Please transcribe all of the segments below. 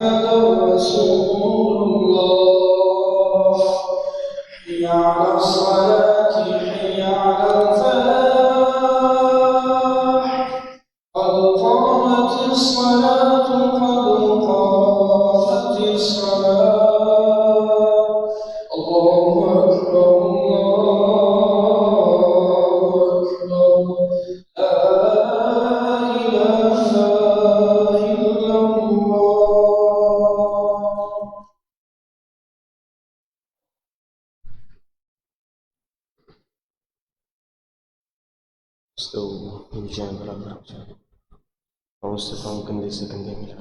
رسول الله. حي على الصلاة حي على الفلاح قد قامت الصلاة قد قامت الصلاة. الله أكبر الله أكبر لا إله إلا الله. استووا من جانب الأمر أو استفهام كنديس كنديمي.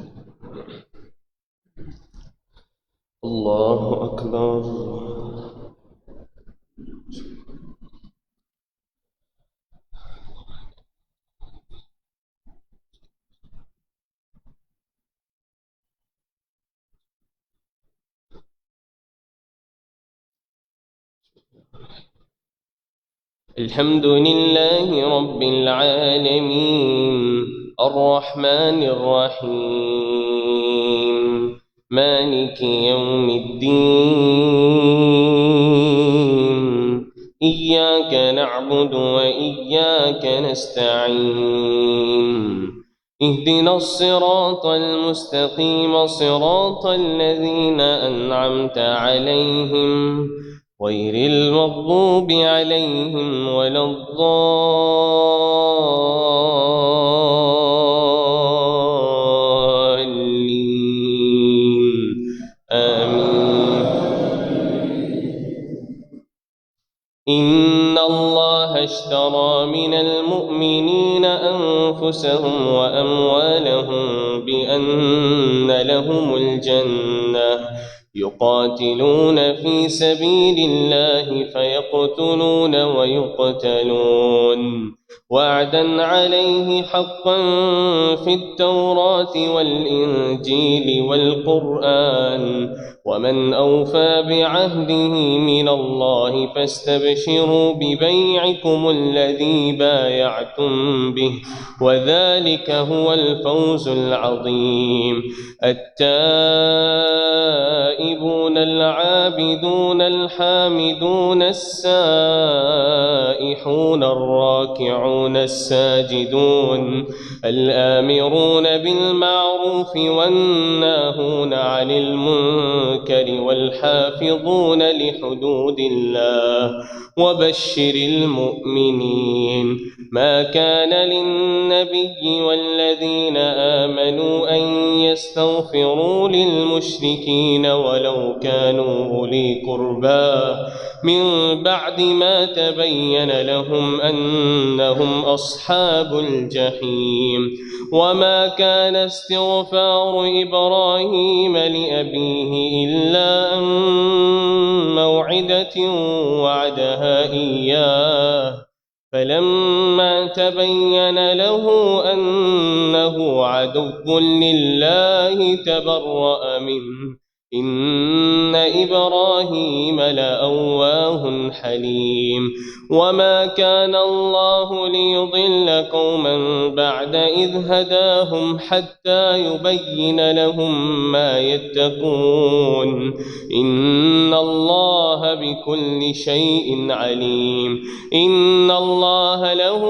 الله أكبر. الحمد لله رب العالمين الرحمن الرحيم مالك يوم الدين إياك نعبد وإياك نستعين اهدنا الصراط المستقيم صراط الذين أنعمت عليهم غير المغضوب عليهم ولا الضالين آمين. إن الله اشترى من المؤمنين أنفسهم وأموالهم بأن لهم الجنة يقاتلون في سبيل الله فيقتلون ويقتلون وعدا عليه حقا في التوراة والإنجيل والقرآن ومن أوفى بعهده من الله فاستبشروا ببيعكم الذي بايعتم به وذلك هو الفوز العظيم. التائبون العابدون الحامدون السائحون الراكعون الساجدون الآمرون بالمعروف والناهون عن المنكر والحافظون لحدود الله وبشر المؤمنين. ما كان للنبي والذين آمنوا أن يستغفروا للمشركين ولو كانوا أولي قربى من بعد ما تبين لهم أنهم أصحاب الجحيم. وما كان استغفار إبراهيم لأبيه إلا عن موعدة وعدها إياه فلما تبين له أنه عدو لله تبرأ منه إن إبراهيم لأواه حليم. وما كان الله ليضل قوما بعد إذ هداهم حتى يبين لهم ما يتقون إن الله بكل شيء عليم. إن الله له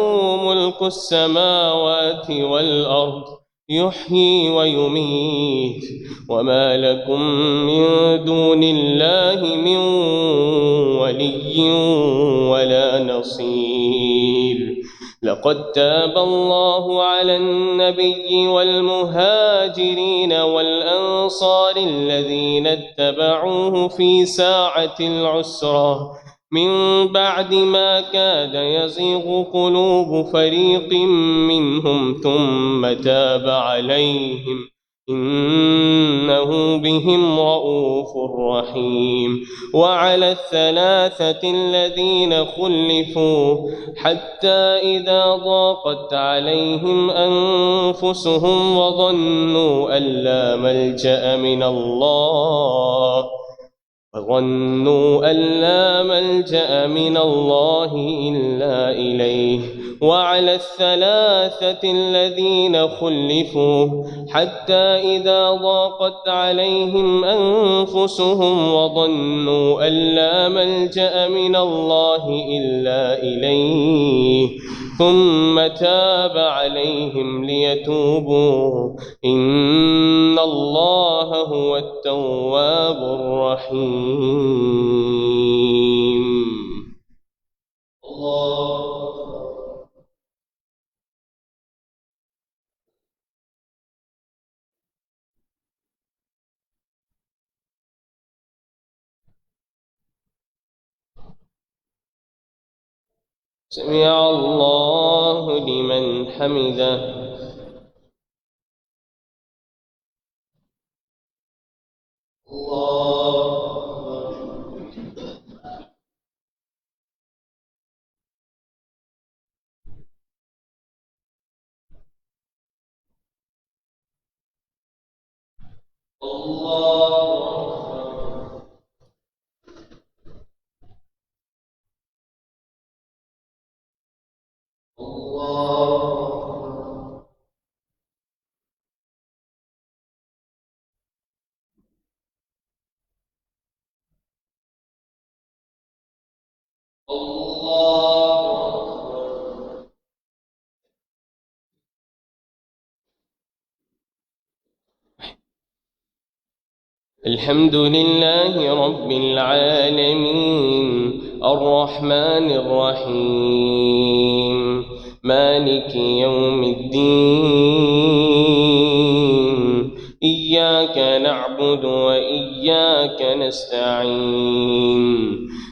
ملك السماوات والأرض يحيي ويميت وما لكم من دون الله من ولي ولا نصير. لقد تاب الله على النبي والمهاجرين والأنصار الذين اتبعوه في ساعة العسرة من بعد ما كاد يزيغ قلوب فريق منهم ثم تاب عليهم إنه بهم رؤوف رحيم. وعلى الثلاثة الذين خلفوا حتى إذا ضاقت عليهم أنفسهم وظنوا أن لا ملجأ من الله إلا إليه وعلى الثلاثة الذين خلفوا حتى إذا ضاقت عليهم أنفسهم وظنوا أن لا ملجأ من الله إلا إليه ثم تاب عليهم ليتوبوا إن الله هو التواب الرحيم. الله سمع الله لمن حمده. الحمد لله رب العالمين الرحمن الرحيم مالك يوم الدين إياك نعبد وإياك نستعين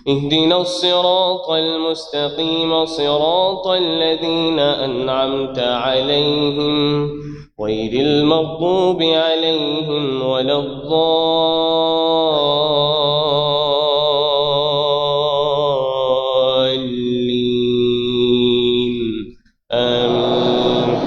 اهدنا الصراط المستقيم صراط الذين أنعمت عليهم غير المغضوب عليهم ولا الضالين آمين.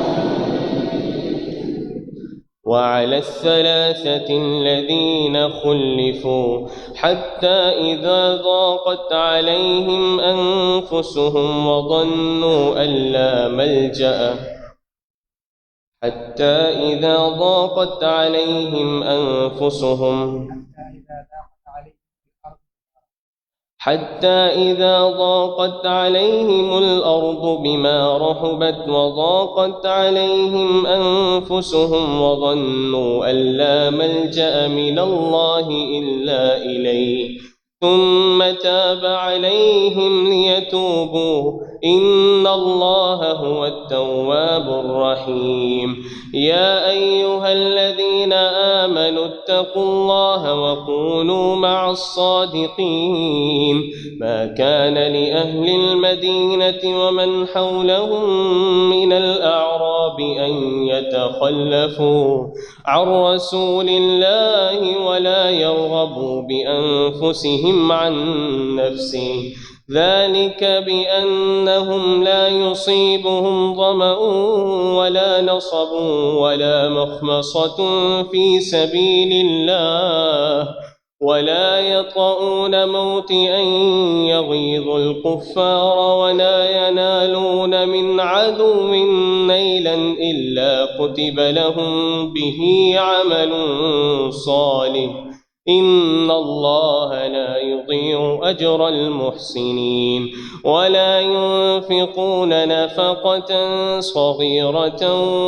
وعلى الثلاثة الذين خلفوا حتى إذا ضاقت عليهم أنفسهم وظنوا أن لا ملجأ حتى إذا ضاقت عليهم أنفسهم الأرض بما رحبت وضاقت عليهم أنفسهم وظنوا أن لا ملجأ من الله إلا إليه ثم تاب عليهم ليتوبوا إن الله هو التواب الرحيم. يا أيها الذين آمنوا اتقوا الله وكونوا مع الصادقين. ما كان لأهل المدينة ومن حولهم من الأعراب أن يتخلفوا عن رسول الله ولا يرغبوا بأنفسهم عن نفسه ذلك بأنهم لا يصيبهم ظمأ ولا نصب ولا مخمصة في سبيل الله ولا يطؤون موطئا يغيظ الكفار ولا ينالون من عدو نيلا إلا كتب لهم به عمل صالح إن الله لا يضيع أجر المحسنين. ولا ينفقون نفقة صغيرة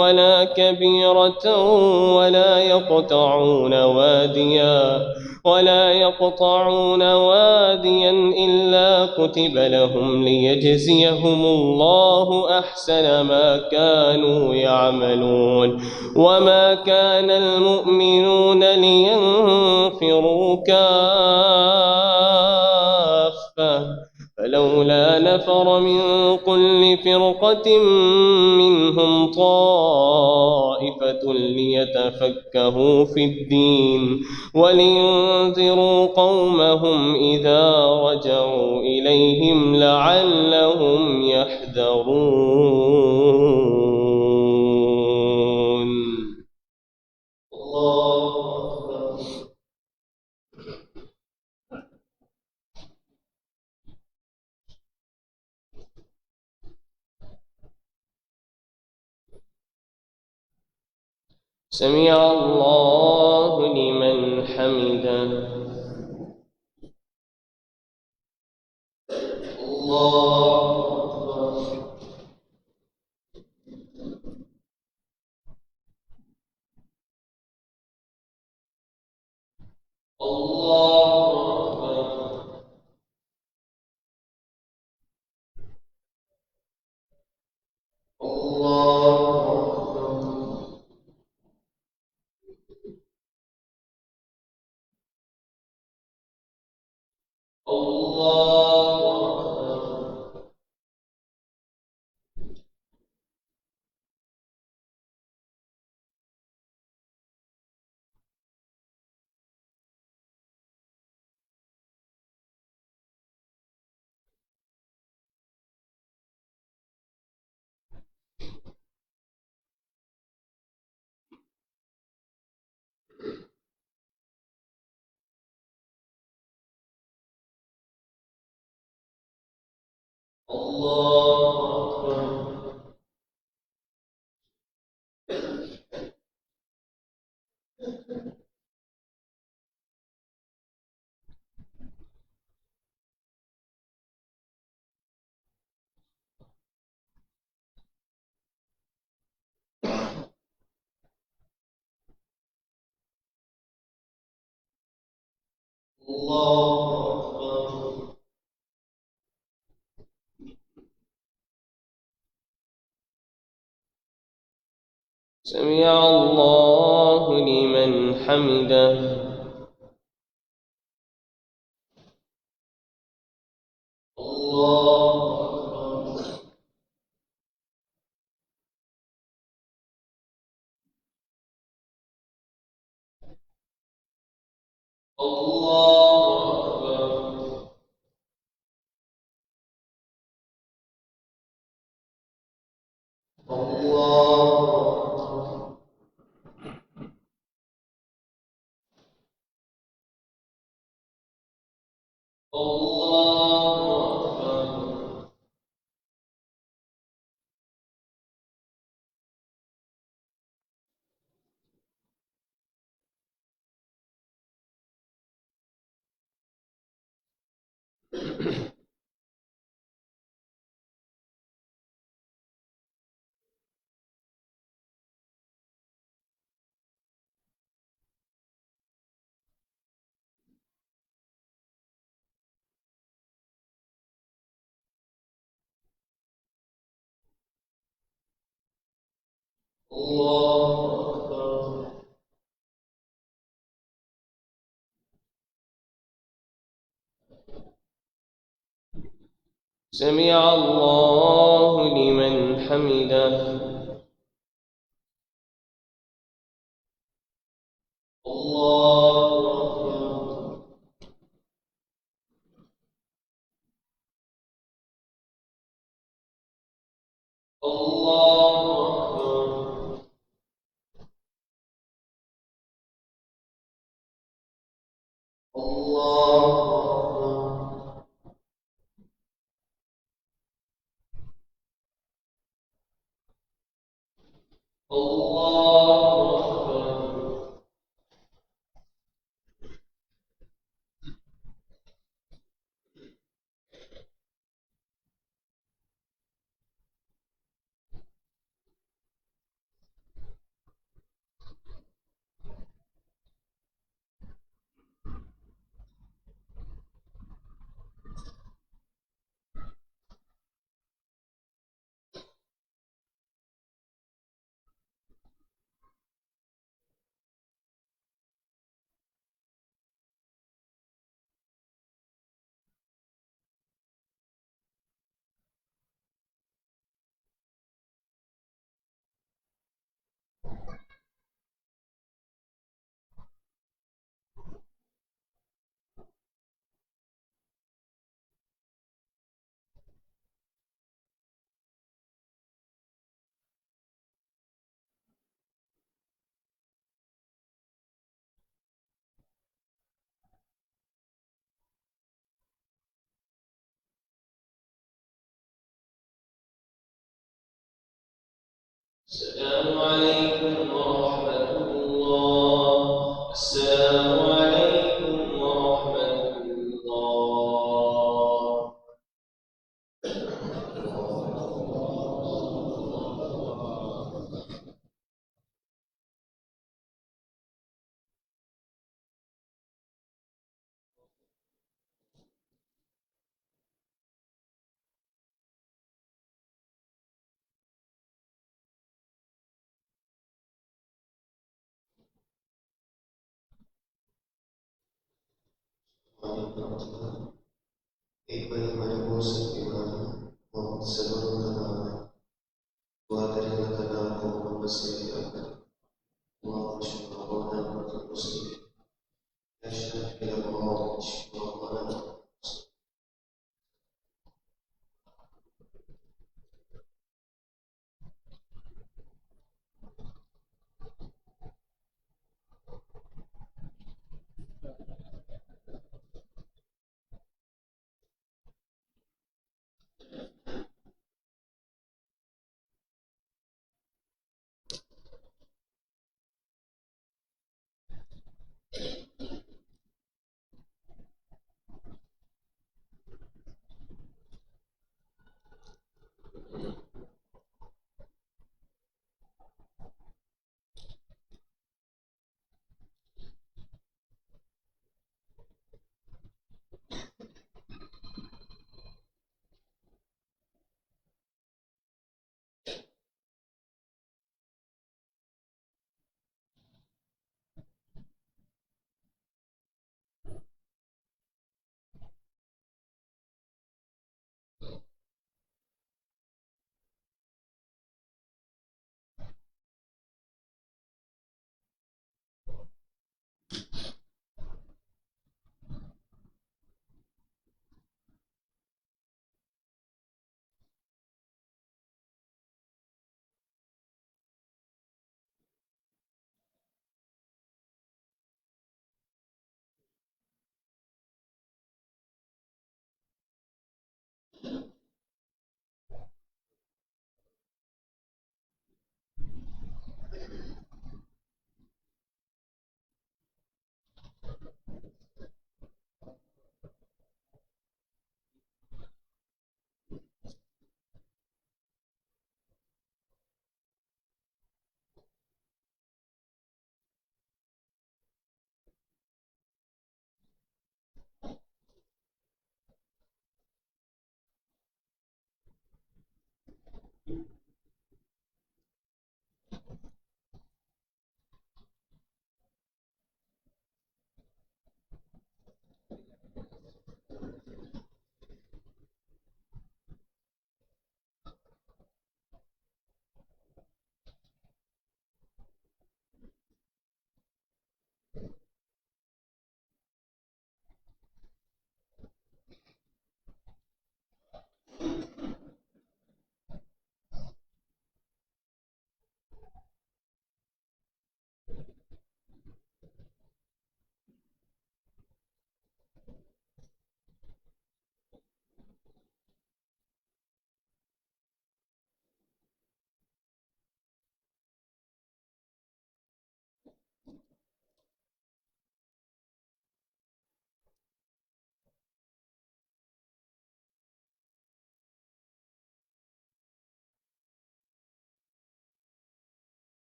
ولا كبيرة ولا يقطعون واديا إلا كتب لهم ليجزيهم الله أحسن ما كانوا يعملون. وما كان المؤمنون لينفروا كافة فلولا نفر من كل فرقة منهم طائفة ليتفكهوا في الدين ولينذروا قومهم إذا رجعوا إليهم لعلهم يحذرون. الله أكبر. سمع الله لمن حمده. الله أكبر. الله أكبر. الله أكبر. الله أكبر. الله أكبر. الله أكبر. سمع الله لمن حمده. الله أكبر. الله أكبر. الله أكبر. الله أكبر. سمع الله لمن حمده. الله أكبر. الله أكبر. الله أكبر. الله أكبر. السلام عليكم ورحمة الله. السلام عليكم ورحمة الله. एक बार हमारे बहुत से बीमार मोहम्मद सल्लल्लाहु अलैहि वसल्लम दुआ करें अल्लाह ताला को मोहम्मद से मिला कर اللهم اشف مرضانا ومرضى المسلمين اشف الامراض واشف مرضانا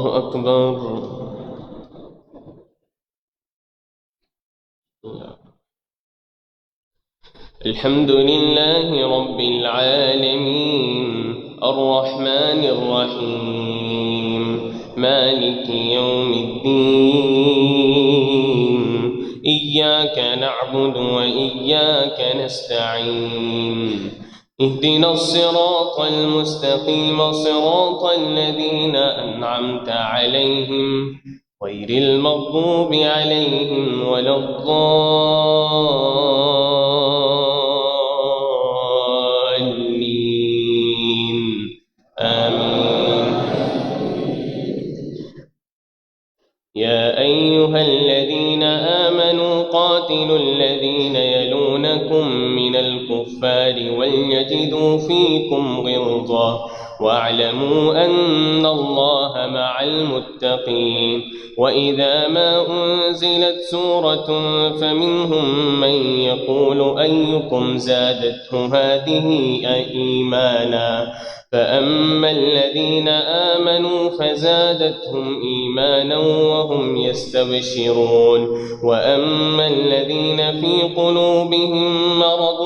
الله أكبر. الحمد لله رب العالمين الرحمن الرحيم مالك يوم الدين إياك نعبد وإياك نستعين اهدنا الصراط المستقيم صراط الذين أنعمت عليهم غير المغضوب عليهم ولا الضالين آمين. يا أيها الذين آمنوا قاتلوا الذين يلونكم من الكفار وليجدوا فيكم غلظة واعلموا أن الله مع المتقين. وإذا ما أنزلت سورة فمنهم من يقول أيكم زادته هذه إيمانا فأما الذين آمنوا فزادتهم إيمانا وهم يستبشرون وأما الذين في قلوبهم مرض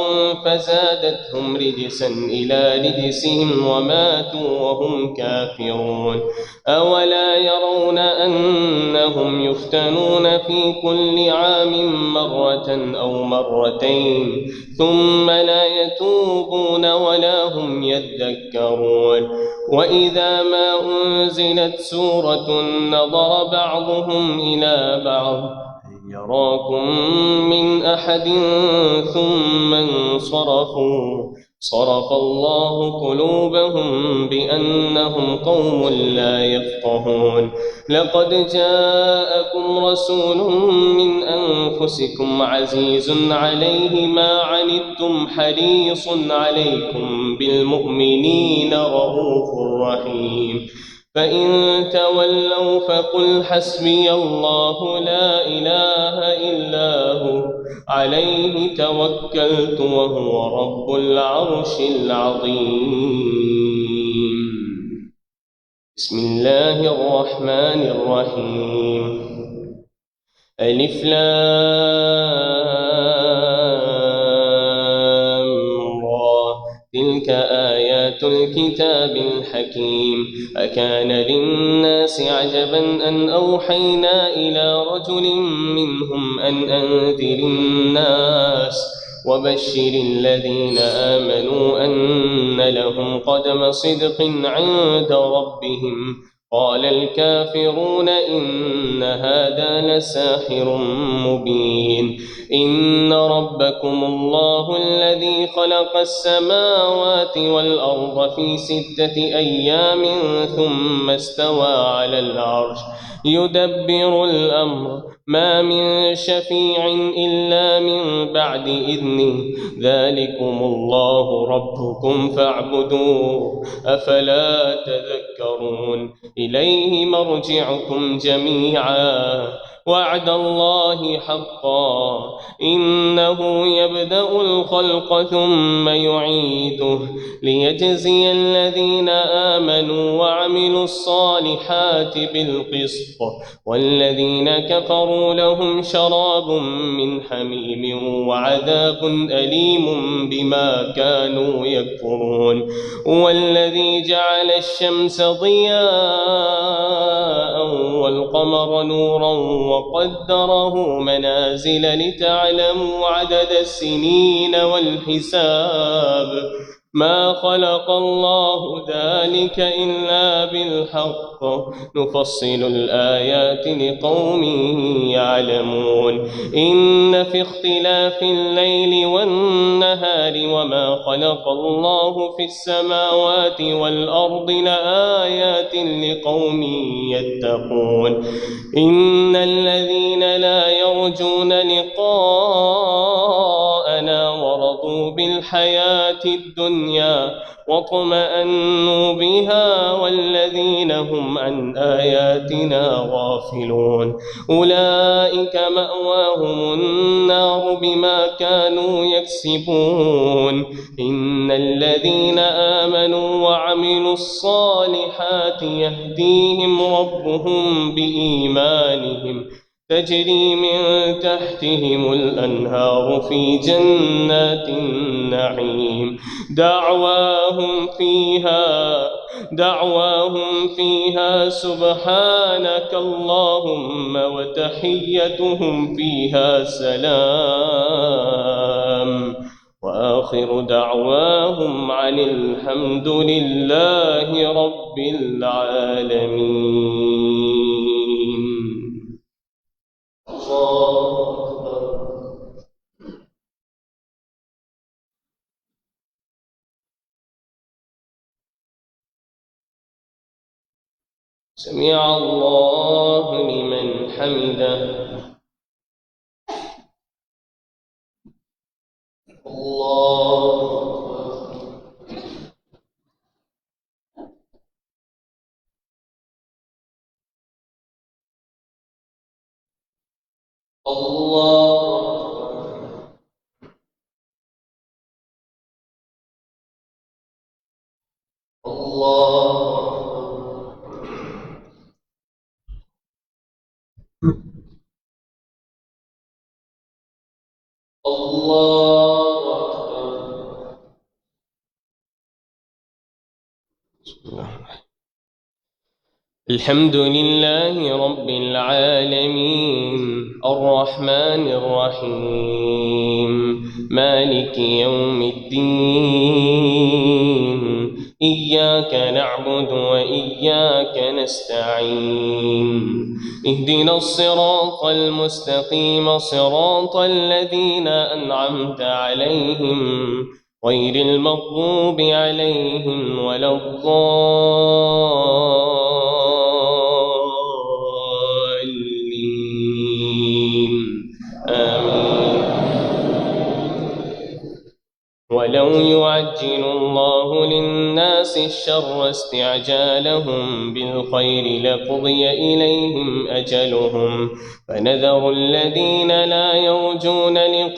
فزادتهم رجسا إلى رجسهم وماتوا وهم كافرون. أولا يرون أنهم يفتنون في كل عام مرة أو مرتين ثم لا يتوبون ولا هم يذكرون. وإذا ما أنزلت سورة نظر بعضهم إلى بعض يراكم من أحد ثم انصرفوا صرف الله قلوبهم بأنهم قوم لا يفقهون. لقد جاءكم رسول من أنفسكم عزيز عليه ما عنتم حريص عليكم بالمؤمنين رؤوف رحيم. فإن تولوا فقل حسبي الله لا إله إلا هو عليه توكلت وهو رب العرش العظيم. بسم الله الرحمن الرحيم. ألف لام را تلك آيات الكتاب الحكيم. أكان للناس عجبا أن أوحينا إلى رجل منهم أن أنذر الناس وبشر الذين آمنوا أن لهم قدم صدق عند ربهم. قال الكافرون إن هذا لساحر مبين. إن ربكم الله الذي خلق السماوات والأرض في 6 أيام ثم استوى على العرش يدبر الأمر ما من شفيع إلا من بعد إذنه ذلكم الله ربكم فاعبدوه أفلا تذكرون. إليه مرجعكم جميعا وعد الله حقا إنه يبدأ الخلق ثم يعيده ليجزي الذين آمنوا وعملوا الصالحات بالقسط والذين كفروا لهم شراب من حميم وعذاب أليم بما كانوا يكفرون. والذي جعل الشمس ضياء والقمر نورا وقدره منازل لتعلموا عدد السنين والحساب ما خلق الله ذلك إلا بالحق نفصل الآيات لقوم يعلمون. إن في اختلاف الليل والنهار وما خلق الله في السماوات والأرض لآيات لقوم يتقون. إن الذين لا يرجون لقاءنا ورضوا بالحياة الدنيا واطمأنوا بها والذين هم عن آياتنا غافلون أولئك مأواهم النار بما كانوا يكسبون إن الذين آمنوا وعملوا الصالحات يهديهم ربهم بإيمانهم تجري من تحتهم الأنهار في جنات النعيم دعواهم فيها سبحانك اللهم وتحيتهم فيها سلام وآخر دعواهم عن الحمد لله رب العالمين. الله أكبر. سمع الله لمن حمده. الله الحمد لله رب العالمين الرحمن الرحيم مالك يوم الدين إياك نعبد وإياك نستعين اهدنا الصراط المستقيم صراط الذين أنعمت عليهم غير المغضوب عليهم ولا الضالين آمين. ولو يعجل الله للناس الشر استعجالهم بالخير لقضي إليهم أجلهم فنذر الذين لا يرجون لقاءنا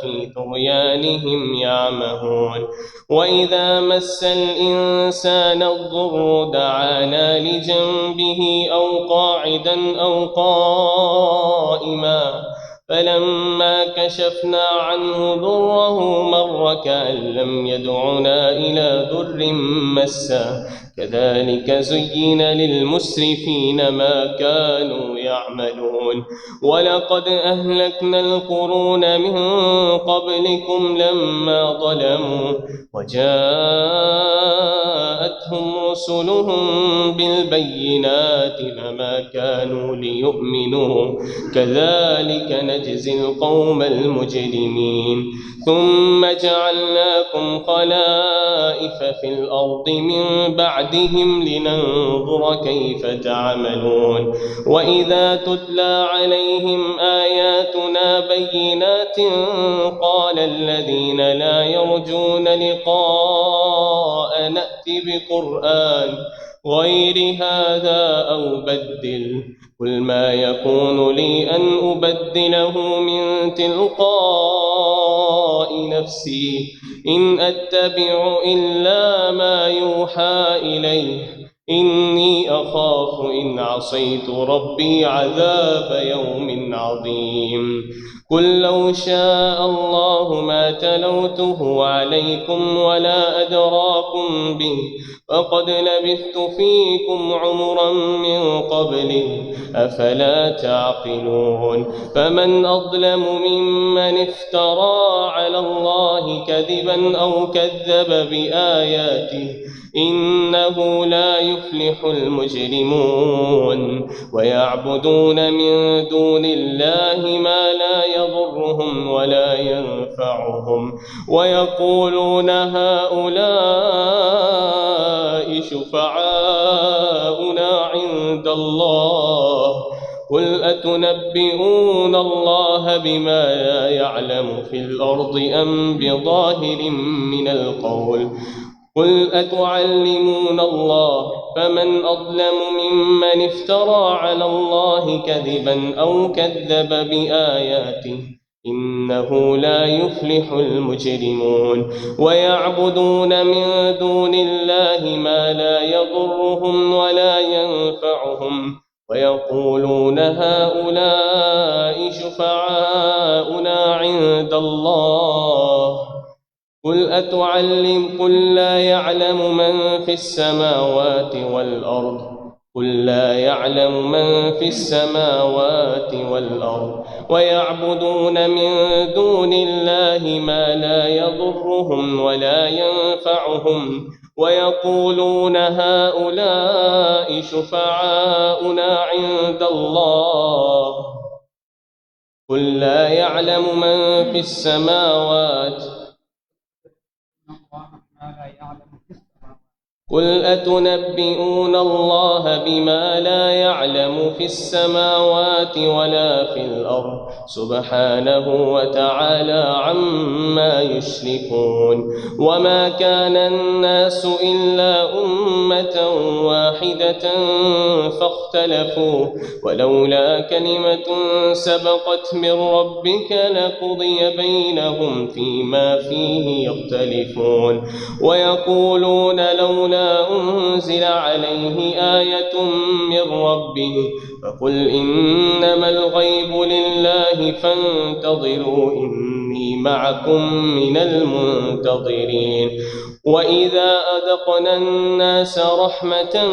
في طغيانهم يعمهون وإذا مس الإنسان الضر دعانا لجنبه أو قاعدا أو قائما فلما كشفنا عنه ضره مر كأن لم يدعنا إلى ضر مسه كذلك زين للمسرفين ما كانوا يعملون ولقد أهلكنا القرون من قبلكم لما ظلموا وجاءتهم رسلهم بالبينات فما كانوا ليؤمنوا كذلك نجزي القوم المجرمين ثم جعلناكم خلائف في الأرض من بعدهم لننظر كيف تعملون وإذا تتلى عليهم آياتنا بينات قال الذين لا يرجون لقاء نأت بقرآن غير هذا أو بدل قل ما يكون لي أن أبدله من تلقاء نفسي إن أتبع إلا ما يوحى إليه إني أخاف إن عصيت ربي عذاب يوم عظيم قل لو شاء الله ما تلوته عليكم ولا أدراكم به فقد لبثت فيكم عمرا من قبله أفلا تعقلون فمن أظلم ممن افترى على الله كذبا أو كذب بآياته إنه لا يفلح المجرمون ويعبدون من دون الله ما لا يضرهم ولا ينفعهم ويقولون هؤلاء شفعاؤنا عند الله قل أتنبئون الله بما لا يعلم في الأرض أم بظاهر من القول قل أتعلمون الله فمن أظلم ممن افترى على الله كذبا أو كذب بآياته إنه لا يفلح المجرمون ويعبدون من دون الله ما لا يضرهم ولا ينفعهم ويقولون هؤلاء شفعاؤنا عند الله قل لا يعلم من في السماوات والأرض قل لا يعلم من في السماوات والأرض ويعبدون من دون الله ما لا يضرهم ولا ينفعهم ويقولون هؤلاء شفعاؤنا عند الله قل لا يعلم من في السماوات قل أتنبئون الله بما لا يعلم في السماوات ولا في الأرض سبحانه وتعالى عما يشركون وما كان الناس إلا أمة واحدة فاختلفوا ولولا كلمة سبقت من ربك لقضي بينهم فيما فيه يختلفون ويقولون لولا أنزل عليه آية من ربه فقل إنما الغيب لله فانتظروا إني معكم من المنتظرين وإذا أذقنا الناس رحمة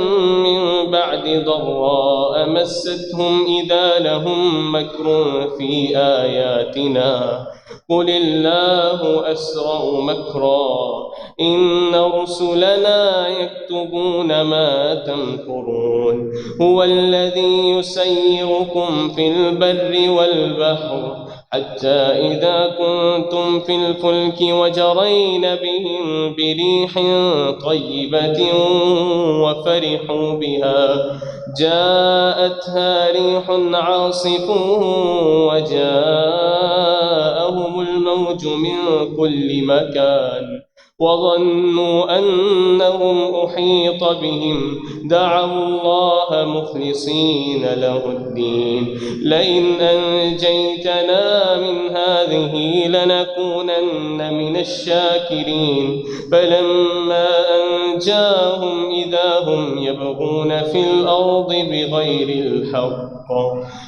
من بعد ضراء مستهم إذا لهم مكر في آياتنا قل الله أسرع مكرا إن رسلنا يكتبون ما تمكرون هو الذي يسيركم في البر والبحر حتى إذا كنتم في الفلك وجرين بهم بريح طيبة وفرحوا بها جاءتها ريح عاصف وجاءهم الموج من كل مكان وظنوا أنهم أحيط بهم دعوا الله مخلصين له الدين لئن أنجيتنا من هذه لنكونن من الشاكرين فلما أنجاهم إذا هم يبغون في الأرض بغير الحق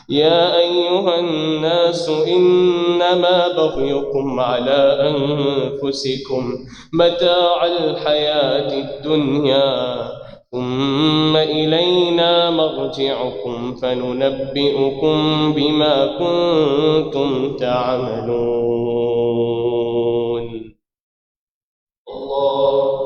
يا أيها الناس إنما بغيكم على أنفسكم متاع الحياة الدنيا ثم إلينا مرجعكم فننبئكم بما كنتم تعملون الله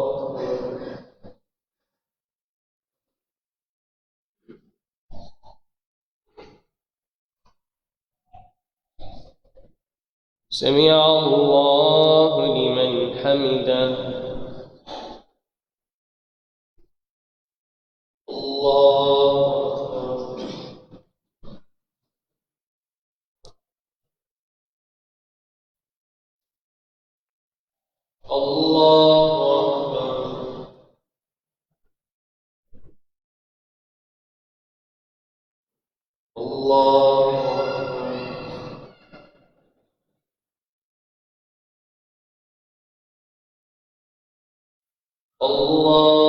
سمع الله لمن حمده الله أكبر الله أكبر الله أكبر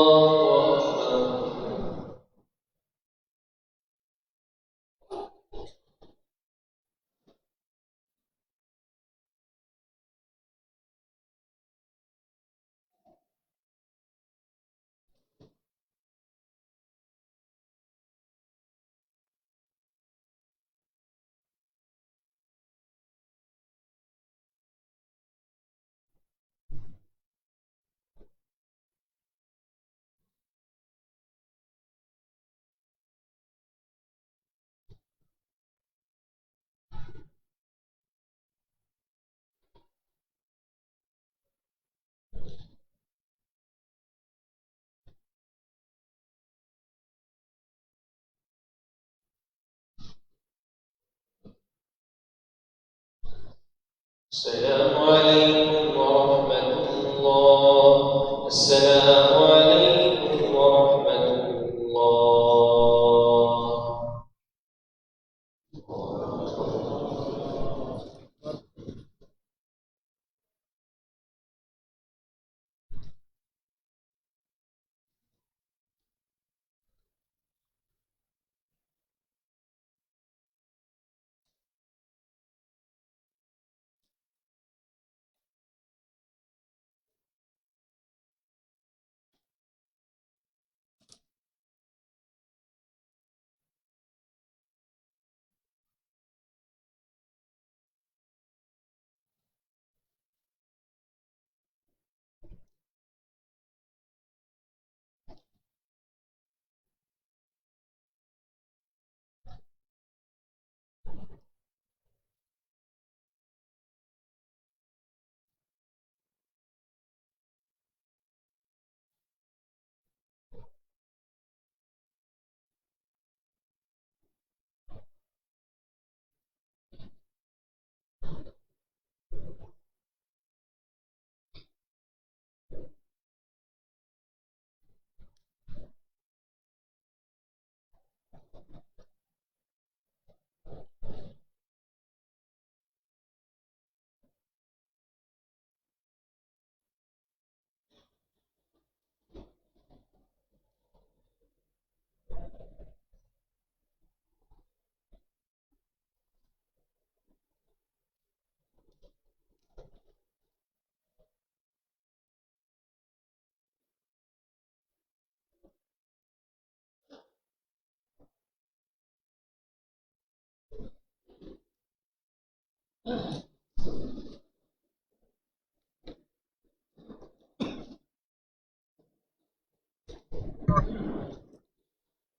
السلام عليكم ورحمة الله. السلام عليكم ورحمة الله.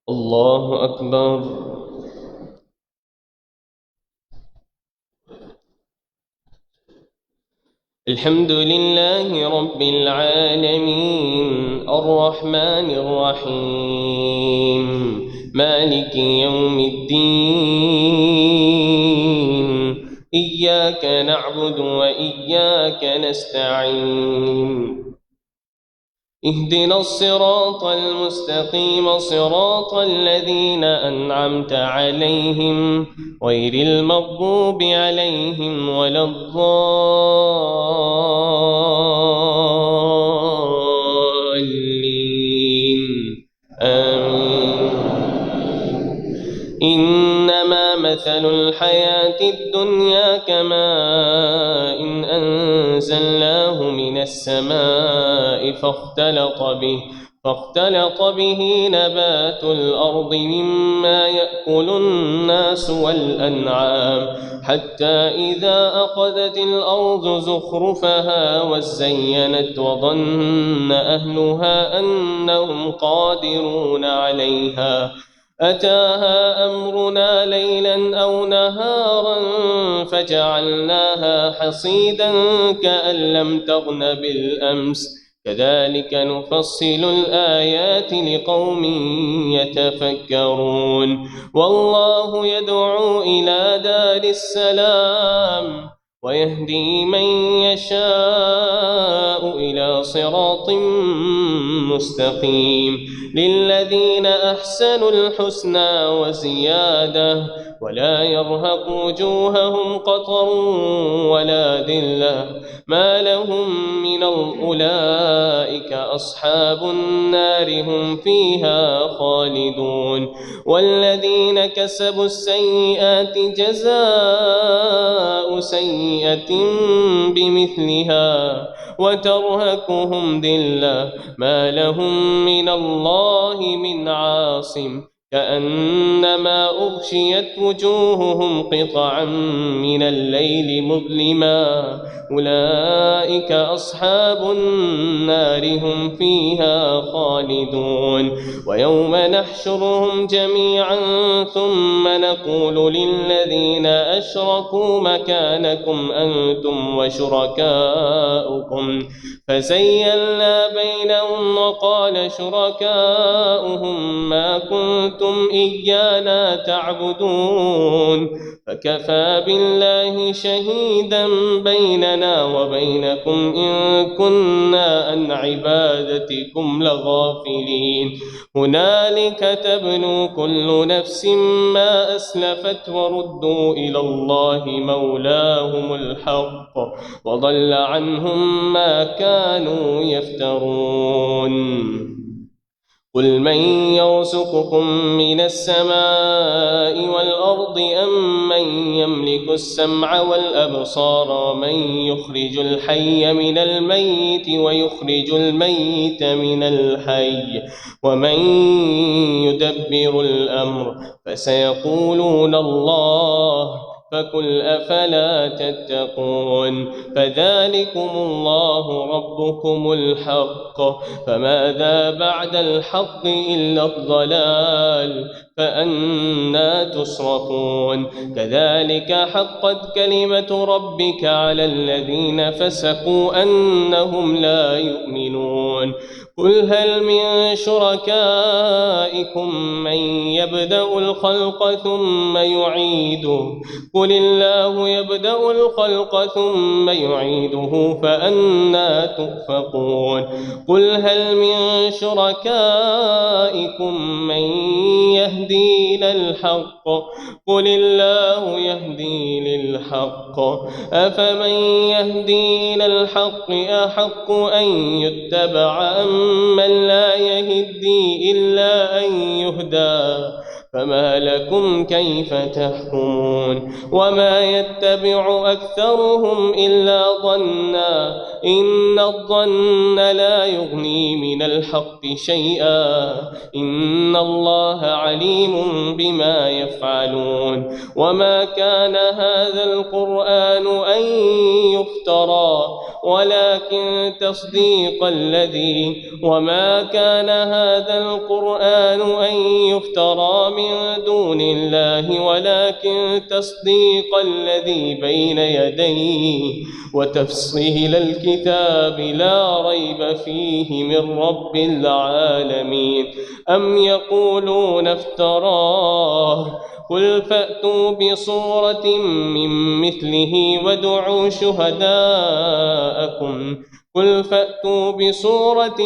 الله أكبر. الحمد لله رب العالمين الرحمن الرحيم مالك يوم الدين إياك نعبد وإياك نستعين اهدنا الصراط المستقيم صراط الذين أنعمت عليهم غير المغضوب عليهم ولا الضالين آمين. إنما مثل الحياة الدنيا كماء إن أنزلناه من السماء فاختلط به نبات الأرض مما يأكل الناس والأنعام حتى إذا أخذت الأرض زخرفها وزينت وظن أهلها أنهم قادرون عليها أتاها أمرنا ليلا أو نهارا فجعلناها حصيدا كأن لم تغن بالأمس كذلك نفصل الآيات لقوم يتفكرون. والله يدعو إلى دار السلام ويهدي من يشاء إلى صراط مستقيم للذين أحسنوا الحسنى وزيادة ولا يرهق وجوههم قطر ولا ذلة ما لهم من أولئك أصحاب النار هم فيها خالدون. والذين كسبوا السيئات جزاء سيئة بمثلها وترهقهم ذلة ما لهم من الله من عاصم كأنما أغشيت وجوههم قطعا من الليل مظلما أولئك أصحاب النار هم فيها خالدون. ويوم نحشرهم جميعا ثم نقول للذين أشركوا مكانكم أنتم وشركاؤكم فزيّلنا بينهم وقال شركاؤهم ما كنتم كنتم إيانا تعبدون فكفى بالله شهيدا بيننا وبينكم إن كنا عن عبادتكم لغافلين هنالك تبلو كل نفس ما أسلفت وردوا إلى الله مولاهم الحق وضل عنهم ما كانوا يفترون قل من يرزقكم من السماء والأرض أم من يملك السمع والأبصار ومن يخرج الحي من الميت ويخرج الميت من الحي ومن يدبر الأمر فسيقولون الله فقل أفلا تتقون فذلكم الله ربكم الحق فماذا بعد الحق إلا الضلال فأنى تصرفون كذلك حقت كلمة ربك على الذين فسقوا أنهم لا يؤمنون قل هل من شركائكم من يبدأ الخلق ثم يعيده قل الله يبدأ الخلق ثم يعيده فأنى تؤفكون قل هل من شركائكم من يهدي إلى الحق قل الله يهدي للحق أفمن يهدي إلى الحق أحق أن يتبع من لا يهدي إلا أن يهدى فما لكم كيف تحكمون وما يتبع أكثرهم إلا ظنا إن الظن لا يغني من الحق شيئا إن الله عليم بما يفعلون وما كان هذا القرآن أن يفترى ولكن تصديق الذي وما كان هذا القرآن أن يفترى من دون الله ولكن تصديق الذي بين يديه وتفصيل الكتاب لا ريب فيه من رب العالمين أم يقولون افتراه قل فأتوا بصورة من مثله وادعوا شهداءكم قل فأتوا بصورة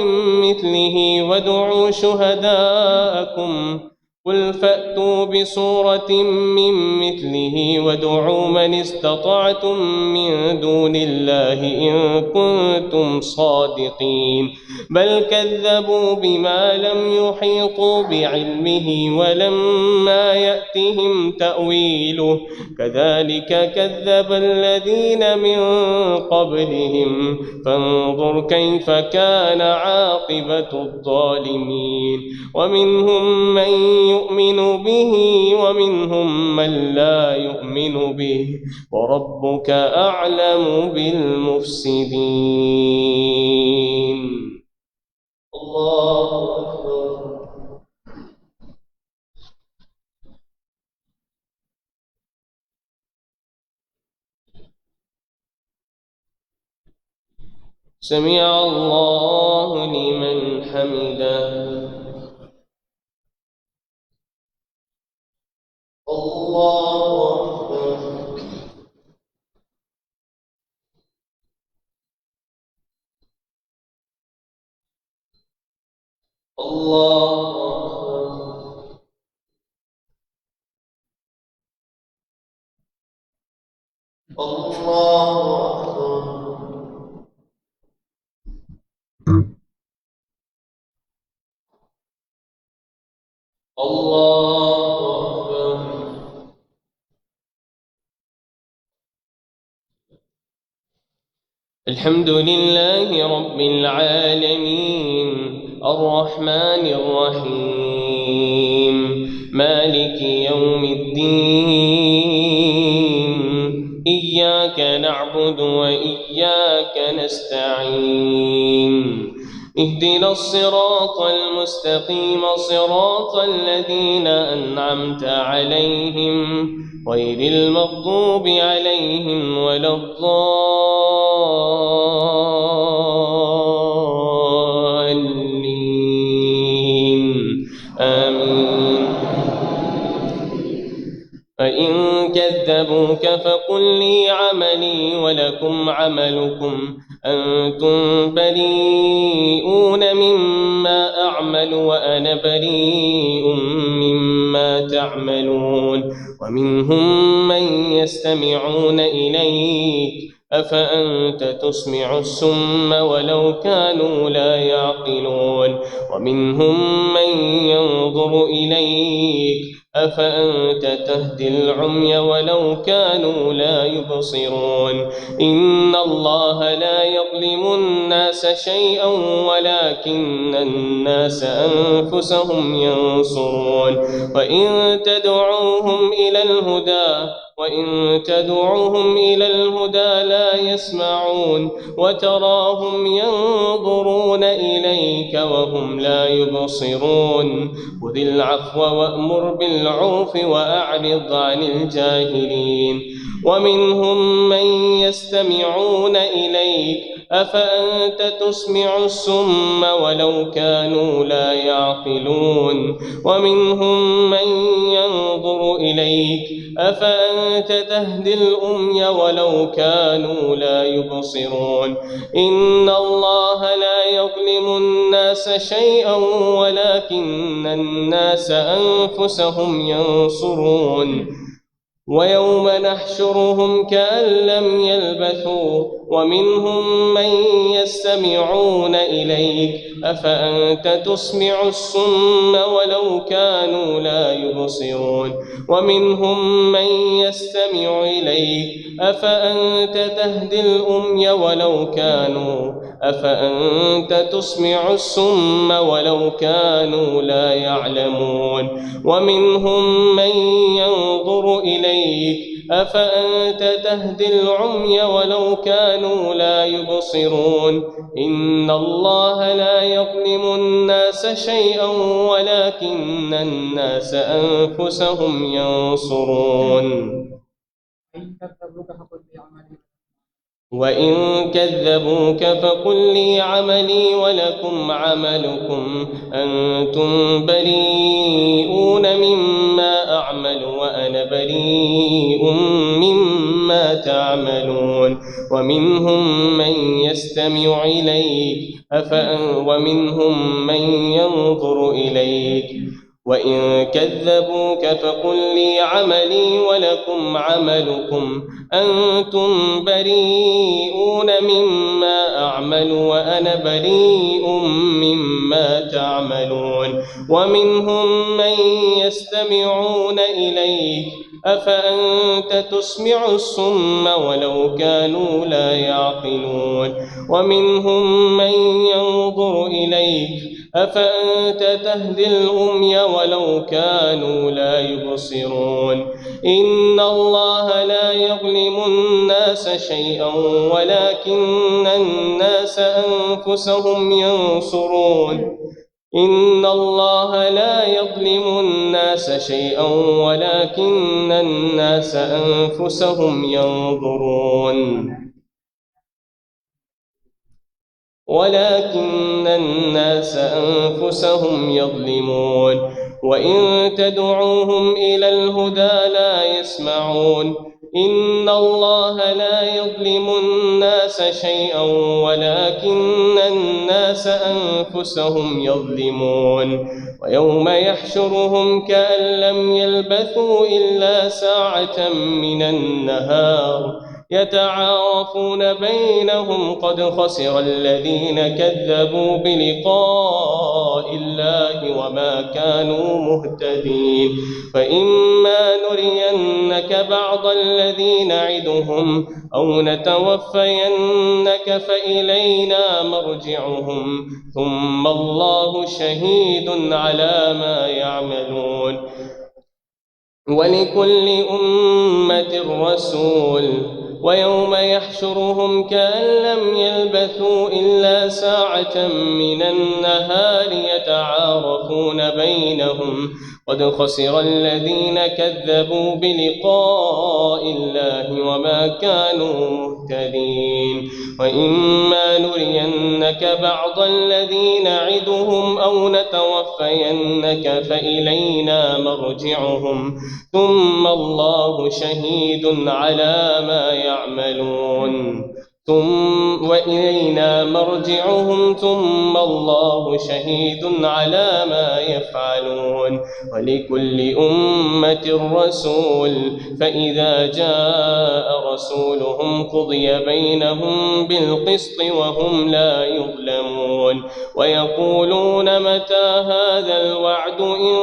مثله وادعوا شهداءكم قل فأتوا بصورة من مثله وادعوا من استطعتم من دون الله إن كنتم صادقين بل كذبوا بما لم يحيطوا بعلمه ولما يأتهم تأويله كذلك كذب الذين من قبلهم فانظر كيف كان عاقبة الظالمين ومنهم من يؤمن به ومنهم من لا يؤمن به وربك أعلم بالمفسدين الله أكبر. سمع الله لمن حمده الله أكبر. الله أكبر. الله أكبر. الله أكبر. الحمد لله رب العالمين الرحمن الرحيم مالك يوم الدين إياك نعبد وإياك نستعين اهدنا الصراط المستقيم صراط الذين أنعمت عليهم غير المغضوب عليهم ولا الضالين آمين كذبوك فقل لي عملي ولكم عملكم أنتم بريئون مما أعمل وأنا بريء مما تعملون ومنهم من يستمعون إليك أفأنت تسمع السم ولو كانوا لا يعقلون ومنهم من ينظر إليك أفأنت تهدي العمي ولو كانوا لا يبصرون إن الله لا يظلم الناس شيئا ولكن الناس أنفسهم ينصرون وإن تدعوهم إلى الهدى لا يسمعون وتراهم ينظرون إليك وهم لا يبصرون خذ العفو وأمر بالعرف وأعرض عن الجاهلين ومنهم من يستمعون إليك أفأنت تسمع السم ولو كانوا لا يعقلون ومنهم من ينظر إليك أفأنت تهدي الأمي ولو كانوا لا يبصرون إن الله لا يظلم الناس شيئا ولكن الناس أنفسهم ينصرون ويوم نحشرهم كأن لم يلبثوا ومنهم من يستمعون إليك أفأنت تسمع الصم ولو كانوا لا يبصرون ومنهم من يستمع إليك أفأنت تهدي الأمي أفأنت تسمع الصم ولو كانوا لا يعلمون ومنهم من ينظر إليك أفأنت تهدي العمي ولو كانوا لا يبصرون إن الله لا يظلم الناس شيئا ولكن الناس أنفسهم ينصرون وإن كذبوك فقل لي عملي ولكم عملكم أنتم بريئون مما أعمل وأنا بريء مما تعملون ومنهم من يستمع إليك ومنهم من ينظر إليك وإن كذبوك فقل لي عملي ولكم عملكم أنتم بريئون مما أعمل وأنا بريء مما تعملون ومنهم من يستمعون إليك أفأنت تسمع الصم ولو كانوا لا يعقلون ومنهم من ينظر إليك أفأنت تهدي الأمي ولو كانوا لا يبصرون إن الله لا يظلم الناس شيئا ولكن الناس أنفسهم ينصرون إن الله لا يظلم الناس شيئا ولكن الناس أنفسهم يظلمون وإن تدعوهم إلى الهدى لا يسمعون إن الله لا يظلم الناس شيئا ولكن الناس أنفسهم يظلمون ويوم يحشرهم كأن لم يلبثوا إلا ساعة من النهار يتعارفون بينهم قد خسر الذين كذبوا بلقاء الله وما كانوا مهتدين فإما نرينك بعض الذي نعدهم أو نتوفينك فإلينا مرجعهم ثم الله شهيد على ما يعملون ولكل أمة رسول ويوم يحشرهم كأن لم يلبثوا إلا ساعة من النهار يتعارفون بينهم قد خسر الذين كذبوا بلقاء الله وما كانوا مهتدين وإما نرينك بعض الذي نعدهم أو نتوفينك فإلينا مرجعهم ثم الله شهيد على ما يعملون وإلينا مرجعهم ثم الله شهيد على ما يفعلون ولكل أمة رسول فإذا جاء رسولهم قضي بينهم بالقسط وهم لا يظلمون ويقولون متى هذا الوعد إن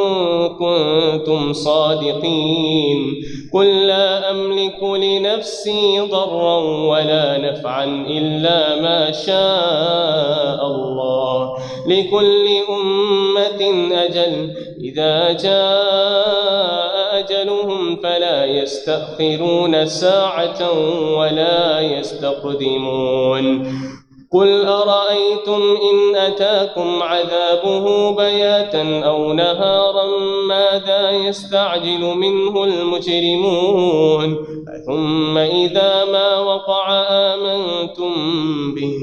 كنتم صادقين قل لا أملك لنفسي ضرا ولا نفعا إلا ما شاء الله لكل أمة أجل إذا جاء أجلهم فلا يستأخرون ساعة ولا يستقدمون قل أرأيتم إن أتاكم عذابه بياتا أو نهارا ماذا يستعجل منه المجرمون ثم إذا ما وقع آمنتم به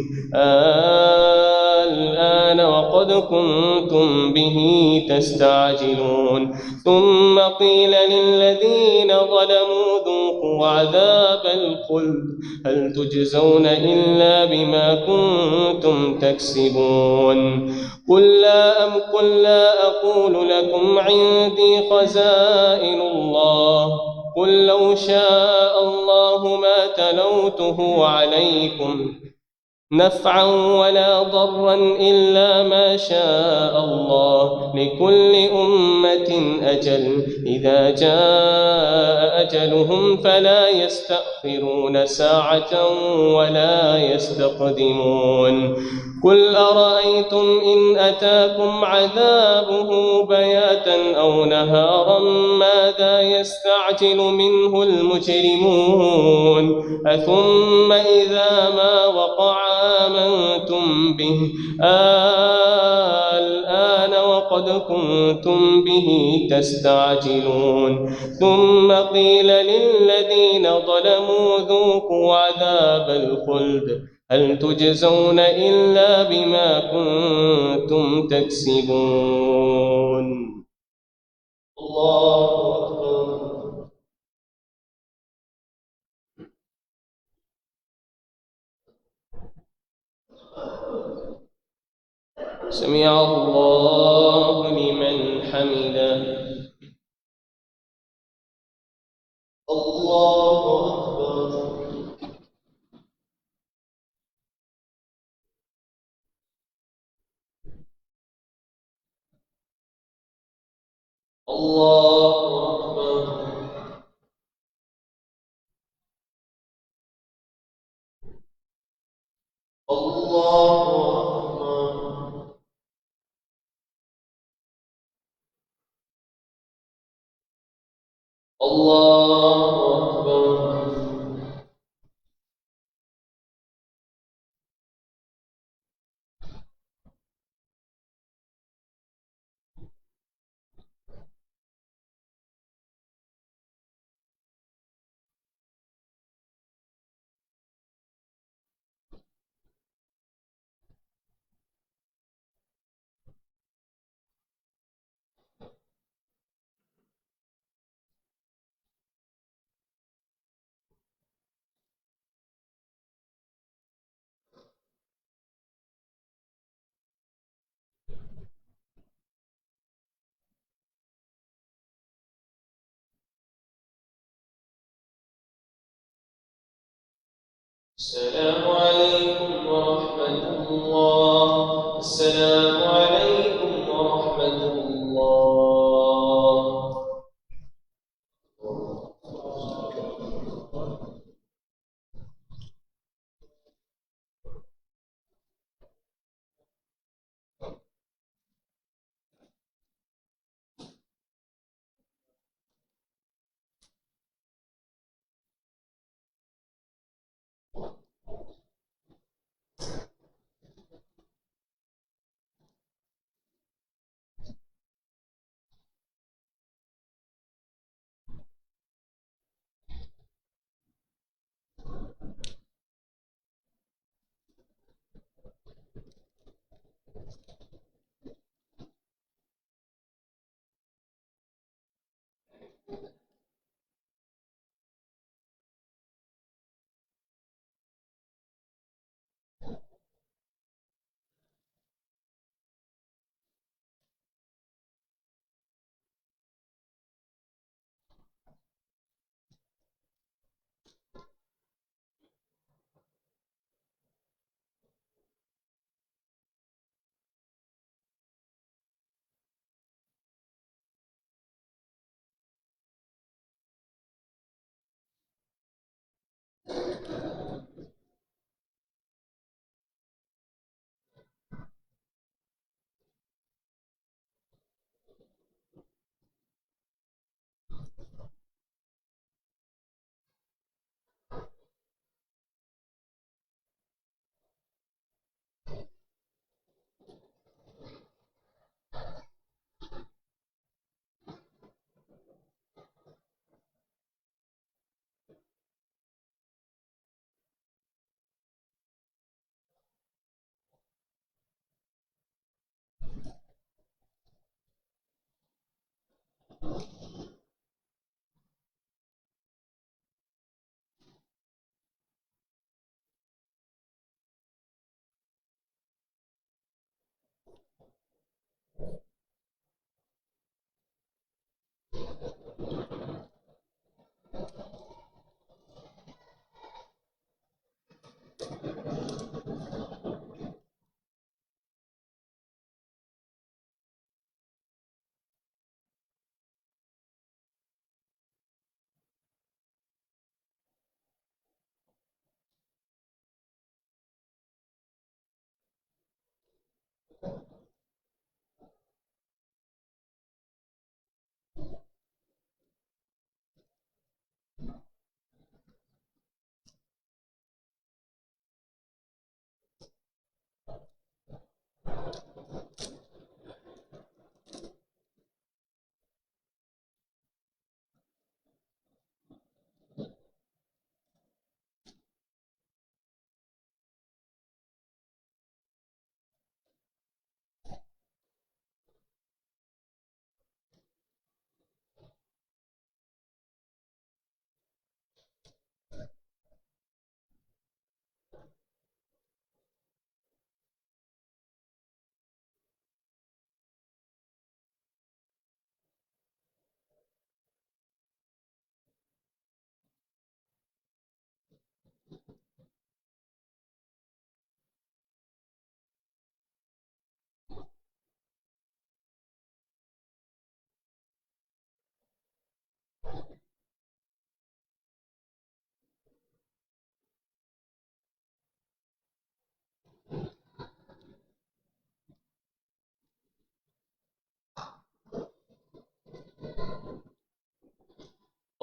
الآن وقد كنتم به تستعجلون ثم قيل للذين ظلموا ذوقوا عذاب الخلد هل تجزون إلا بما كنتم تكسبون قل لا أقول لكم عندي خزائن الله قل لو شاء الله ما تلوته عليكم نفعا ولا ضرا إلا ما شاء الله لكل أمة أجل إذا جاء أجلهم فلا يستأخرون ساعة ولا يستقدمون قل أرأيتم إن أتاكم عذابه بياتا أو نهارا ماذا يستعجل منه المجرمون أثم إذا ما وقع آمنتم به الآن وقد كنتم به تستعجلون ثم قيل للذين ظلموا ذوقوا عذاب الخلد هل تجزون إلا بما كنتم تكسبون الله أكبر. سمع الله لمن حمده الله أكبر. الله أكبر. الله أكبر. الله أكبر. السلام عليكم ورحمة الله. السلام عليكم ورحمة الله.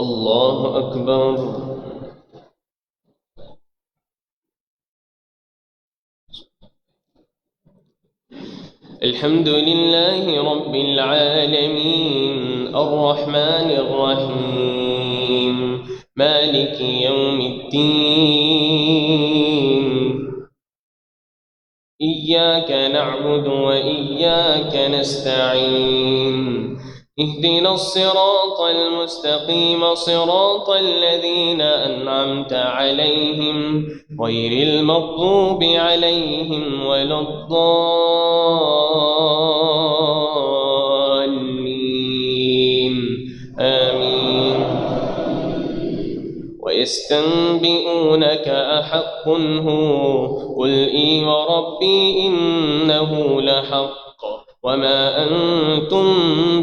الله أكبر. الحمد لله رب العالمين الرحمن الرحيم مالك يوم الدين إياك نعبد وإياك نستعين اهدنا الصراط المستقيم صراط الذين أنعمت عليهم غير المغضوب عليهم ولا الضالين آمين. ويستنبئونك أحق هو قل إي وربي إنه لحق وما أنتم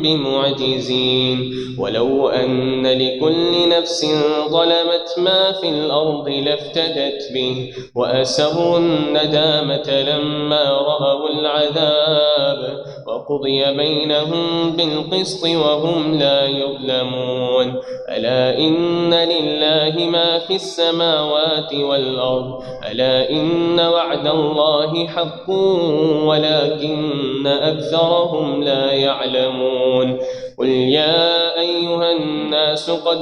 بمعجزين. ولو أن لكل نفس ظلمت ما في الأرض لافتدت به وأسروا الندامة لما رأوا العذاب وقضي بينهم بالقسط وهم لا يظلمون. ألا إن لله ما في السماوات والأرض ألا إن وعد الله حق ولكن أكثرهم لا يعلمون. قل يا أيها الناس قد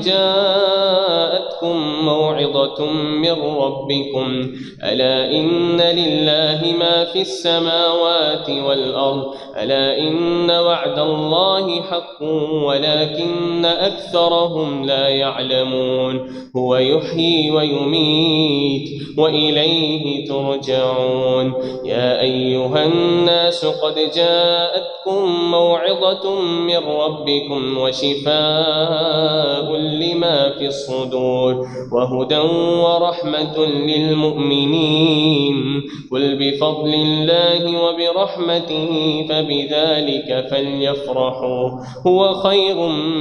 جاءتكم موعظة من ربكم ألا إن لله ما في السماوات والأرض ألا إن وعد الله حق ولكن أكثرهم لا يعلمون. هو يحيي ويميت وإليه ترجعون. يا أيها الناس قد جاءتكم موعظة من ربكم وشفاء لما في الصدور وهدى ورحمة للمؤمنين. قل بفضل الله وبرحمته فبذلك فليفرحوا هو خير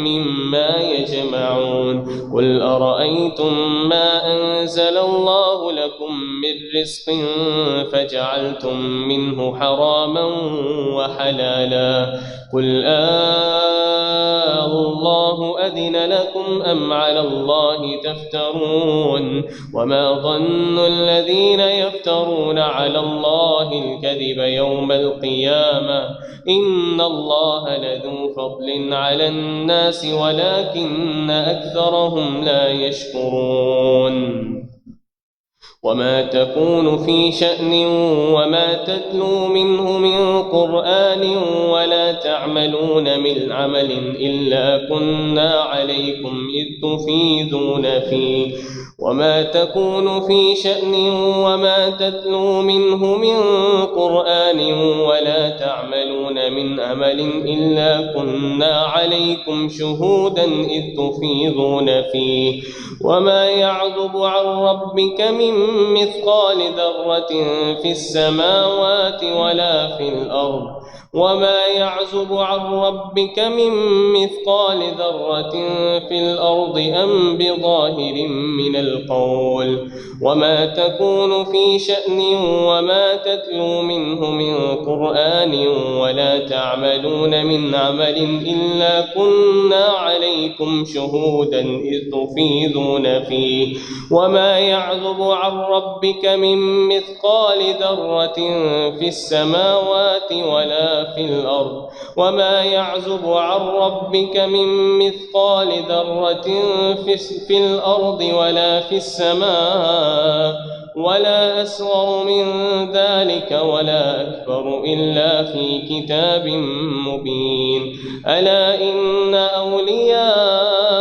مما يجمعون. قل أرأيتم ما أنزل الله لكم من رزق فجعلتم منه حراما وحلالا قل الله أذن لكم أم على الله تفترون. وما ظن الذين يفترون على الله الكذب يوم القيامة إن الله لذو فضل على الناس ولكن أكثرهم لا يشكرون. وما تكون في شأن وما تتلو منه من قرآن ولا تعملون من عمل إلا كنا عليكم إذ تفيضون فيه. وما تكون في شأن وما تتلو منه من قرآن ولا تعملون من عمل إلا كنا عليكم شهودا إذ تفيضون فيه. وما يعذب عن ربك من مثقال ذرة في السماوات ولا في الأرض وما يعزب عن ربك من مثقال ذرة في الأرض أم بظاهر من القول. وما تكون في شأن وما تتلو منه من قرآن ولا تعملون من عمل إلا كنا عليكم شهودا إذ تفيضون فيه. وما يعزب عن ربك من مثقال ذرة في السماوات ولا في الأرض وما يعزب عن ربك من مثقال ذرة في الأرض ولا في السماء ولا أصغر من ذلك ولا أكبر إلا في كتاب مبين. ألا إن أولياء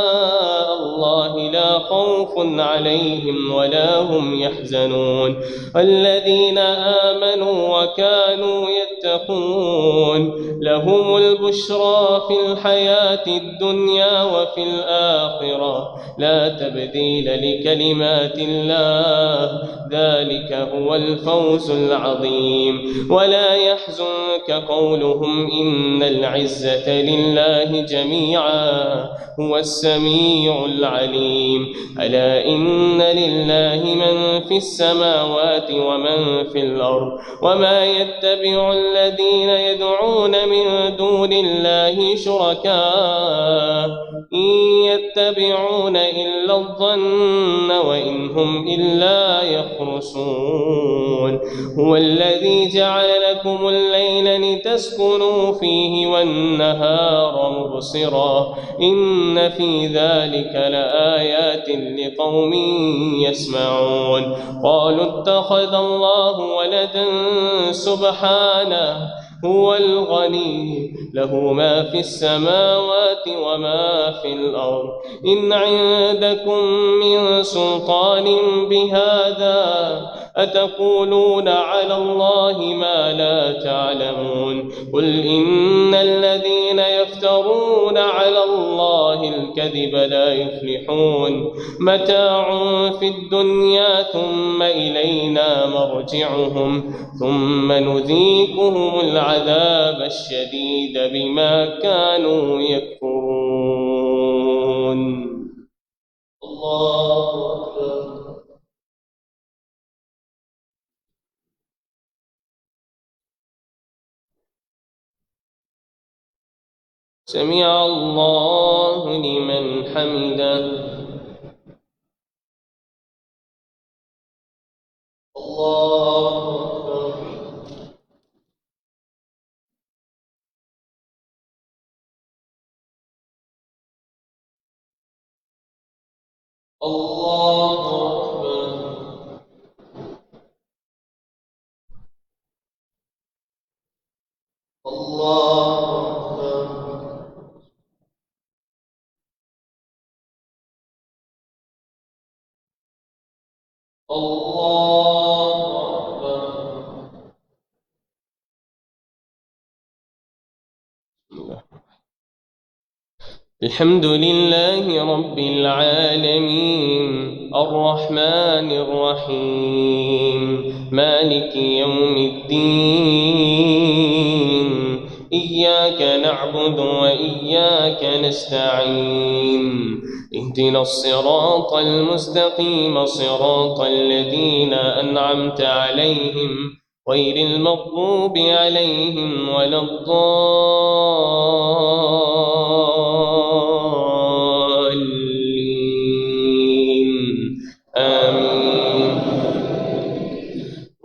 الله لا خوف عليهم ولا هم يحزنون الذين آمنوا وكانوا يتقون لهم البشرى في الحياة الدنيا وفي الآخرة لا تبديل لكلمات الله ذلك هو الفوز العظيم. ولا يحزنك قولهم إن العزة لله جميعا هو السميع العليم. ألا إن لله من في السماوات ومن في الأرض وما يتبع الذين يدعون من دون الله شركاء إن يتبعون إلا الظن وإن هم إلا يخرصون. هو الذي جعل لكم الليل لتسكنوا فيه والنهار مبصرا إن في ذلك لآيات لقوم يسمعون. قالوا اتخذ الله ولدا سبحانه هو الغني له ما في السماوات وما في الأرض إن عندكم من سلطان بهذا أتقولون على الله ما لا تعلمون. قل إن الذين يفترون على الله الكذب لا يفلحون. متاع في الدنيا ثم إلينا مرجعهم ثم نذيقهم العذاب الشديد بما كانوا يكفرون. الله أكبر. سمع الله لمن حمده. الله أكبر. الله أكبر. الله أكبر. الله أكبر. الحمد لله رب العالمين الرحمن الرحيم مالك يوم الدين إياك نعبد وإياك نستعين اهدنا الصراط المستقيم صراط الذين أنعمت عليهم غير المغضوب عليهم ولا الضالين آمين.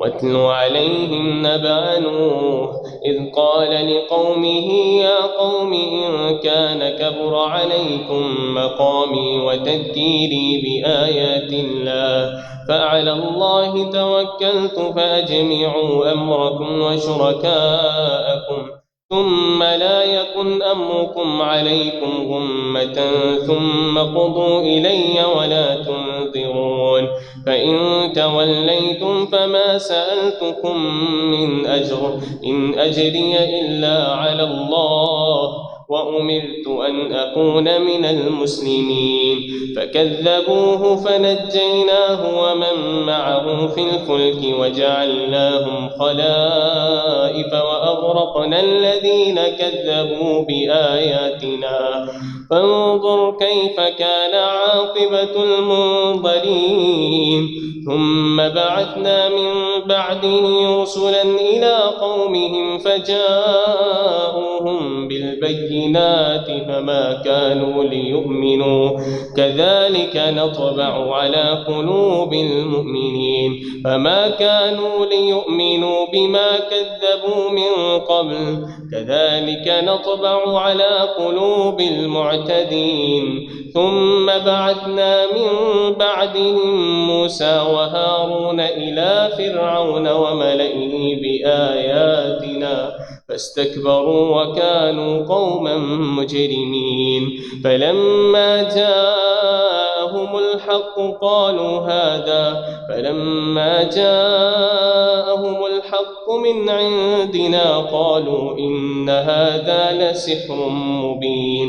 واتل عليهم نبأ نوح إذ قال لقومه يا قوم إن كان كبر عليكم مقامي وتذكيري بآيات الله فعلى الله توكلت فأجمعوا أمركم وشركاءكم ثم لا يكن أمركم عليكم غمة ثم قضوا إلي ولا تنظرون. فإن توليتم فما سألتكم من أجر إن أجري إلا على الله وأمرت أن أكون من المسلمين. فكذبوه فنجيناه ومن معه في الفلك وجعلناهم خلائف وأغرقنا الذين كذبوا بآياتنا فانظر كيف كان عاقبة المنظرين. ثم بعثنا من بعده رسلا إلى قومهم فجاءوهم بالبينات فما كانوا ليؤمنوا كذلك نطبع على قلوب المؤمنين فما كانوا ليؤمنوا بما كذبوا من قبل كذلك نطبع على قلوب المعتدين. ثم بعثنا من بعدهم موسى وهارون إلى فرعون وملئه بآياتنا فاستكبروا وكانوا قوما مجرمين. فلما جاءهم الحق من عندنا قالوا إن هذا لسحر مبين.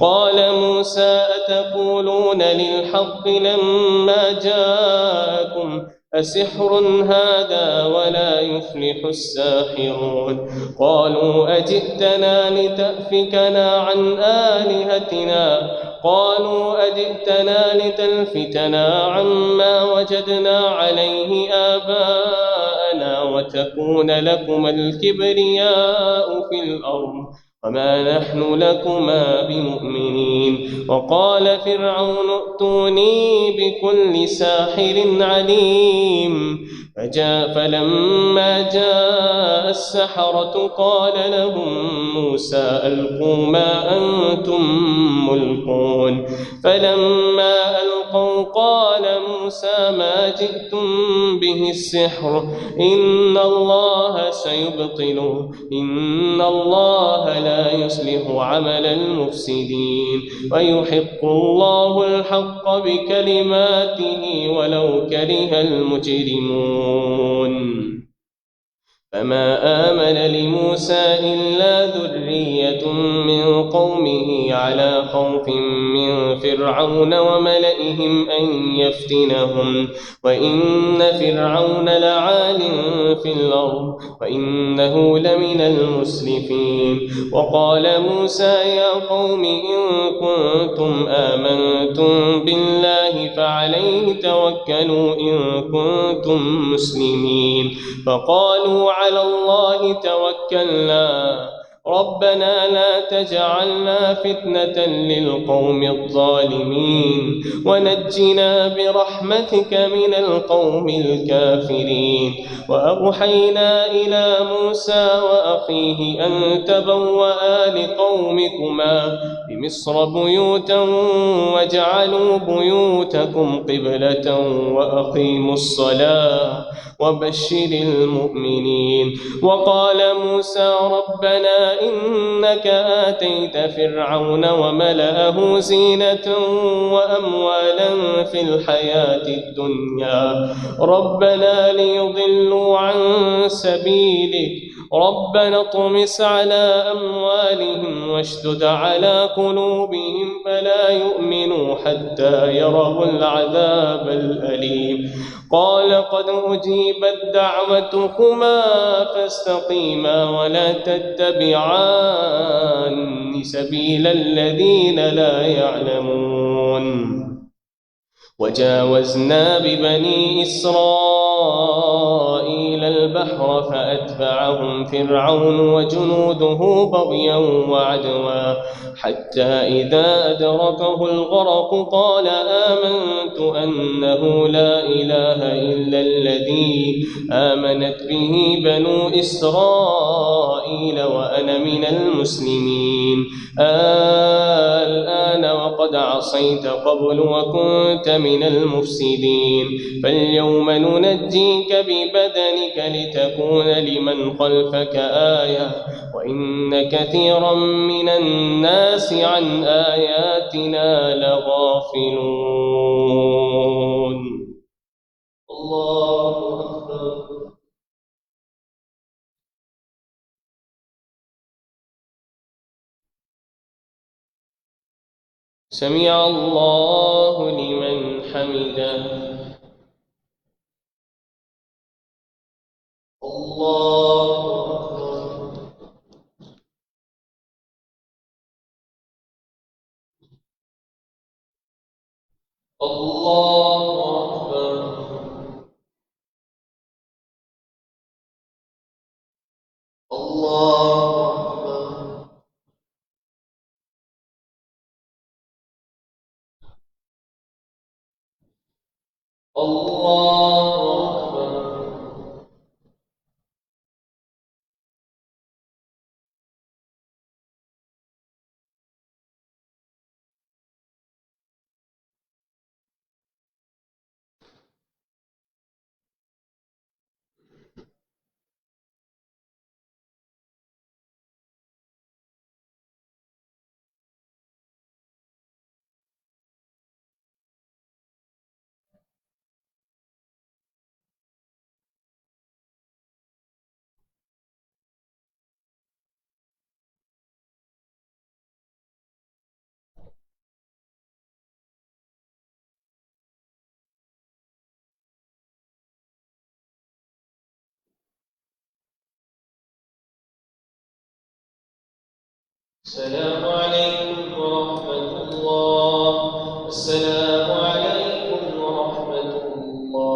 قال موسى أتقولون للحق لما جاءكم أسحر هذا ولا يفلح الساحرون. قالوا أجئتنا لتأفكنا عن آلهتنا قالوا أجئتنا لتلفتنا عما وجدنا عليه آباءنا وتكون لكما الكبرياء في الأرض وما نحن لكما بمؤمنين. وقال فرعون ائتوني بكل ساحر عليم. فلما جاء السحرة قال لهم موسى ألقوا ما أنتم ملقون. فلما ألقوا قال موسى ما جئتم به السحر إن الله سيبطله إن الله لا يصلح عمل المفسدين ويحق الله الحق بكلماته ولو كره المجرمون. فما آمن لموسى إلا ذرية من قومه على خوف من فرعون وملئهم أن يفتنهم وإن فرعون لعال في الأرض وإنه لمن المسرفين. وقال موسى يا قوم إن كنتم آمنتم بالله فعليه توكلوا إن كنتم مسلمين. فقالوا على الله توكلنا ربنا لا تجعلنا فتنة للقوم الظالمين ونجنا برحمتك من القوم الكافرين. وأوحينا إلى موسى وأخيه أن تبوأ لقومكما بمصر بيوتا واجعلوا بيوتكم قبلة وأقيموا الصلاة وبشر المؤمنين. وقال موسى ربنا إنك آتيت فرعون وملأه زينة وأموالا في الحياة الدنيا ربنا ليضلوا عن سبيلك ربنا اطمس على أموالهم واشدد على قلوبهم فلا يؤمنوا حتى يروا العذاب الأليم. قال قد أجيبت دعوتكما فاستقيما ولا تتبعان سبيل الذين لا يعلمون. وجاوزنا ببني إسرائيل البحر فأتبعهم فرعون وجنوده بغيا وعدوا حتى إذا أدركه الغرق قال آمنت أنه لا إله إلا الذي آمنت به بنو إسرائيل وأنا من المسلمين. الآن وقد عصيت قبل وكنت من المفسدين فاليوم ننجيك ببدنك لتكون لمن خلفك آية وإن كثيرا من الناس عن آياتنا لغافلون. الله أكبر. سمع الله لمن حمده. الله أكبر. الله أكبر. الله أكبر. الله أكبر. السلام عليكم ورحمة الله. السلام عليكم ورحمة الله.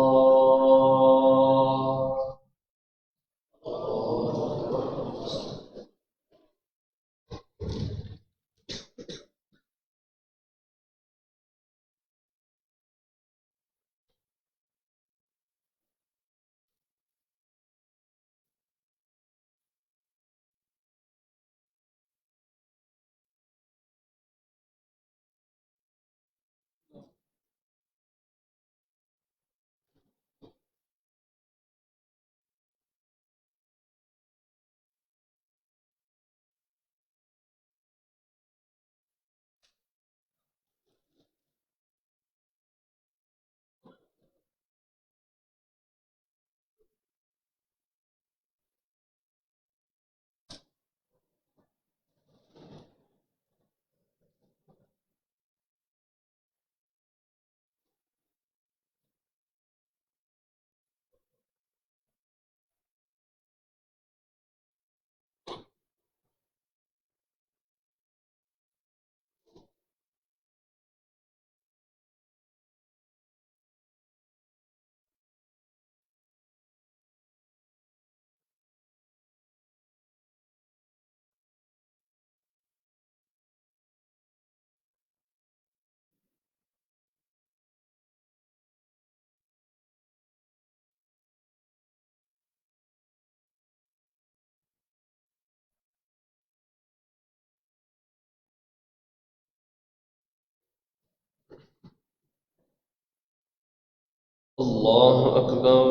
الله أكبر.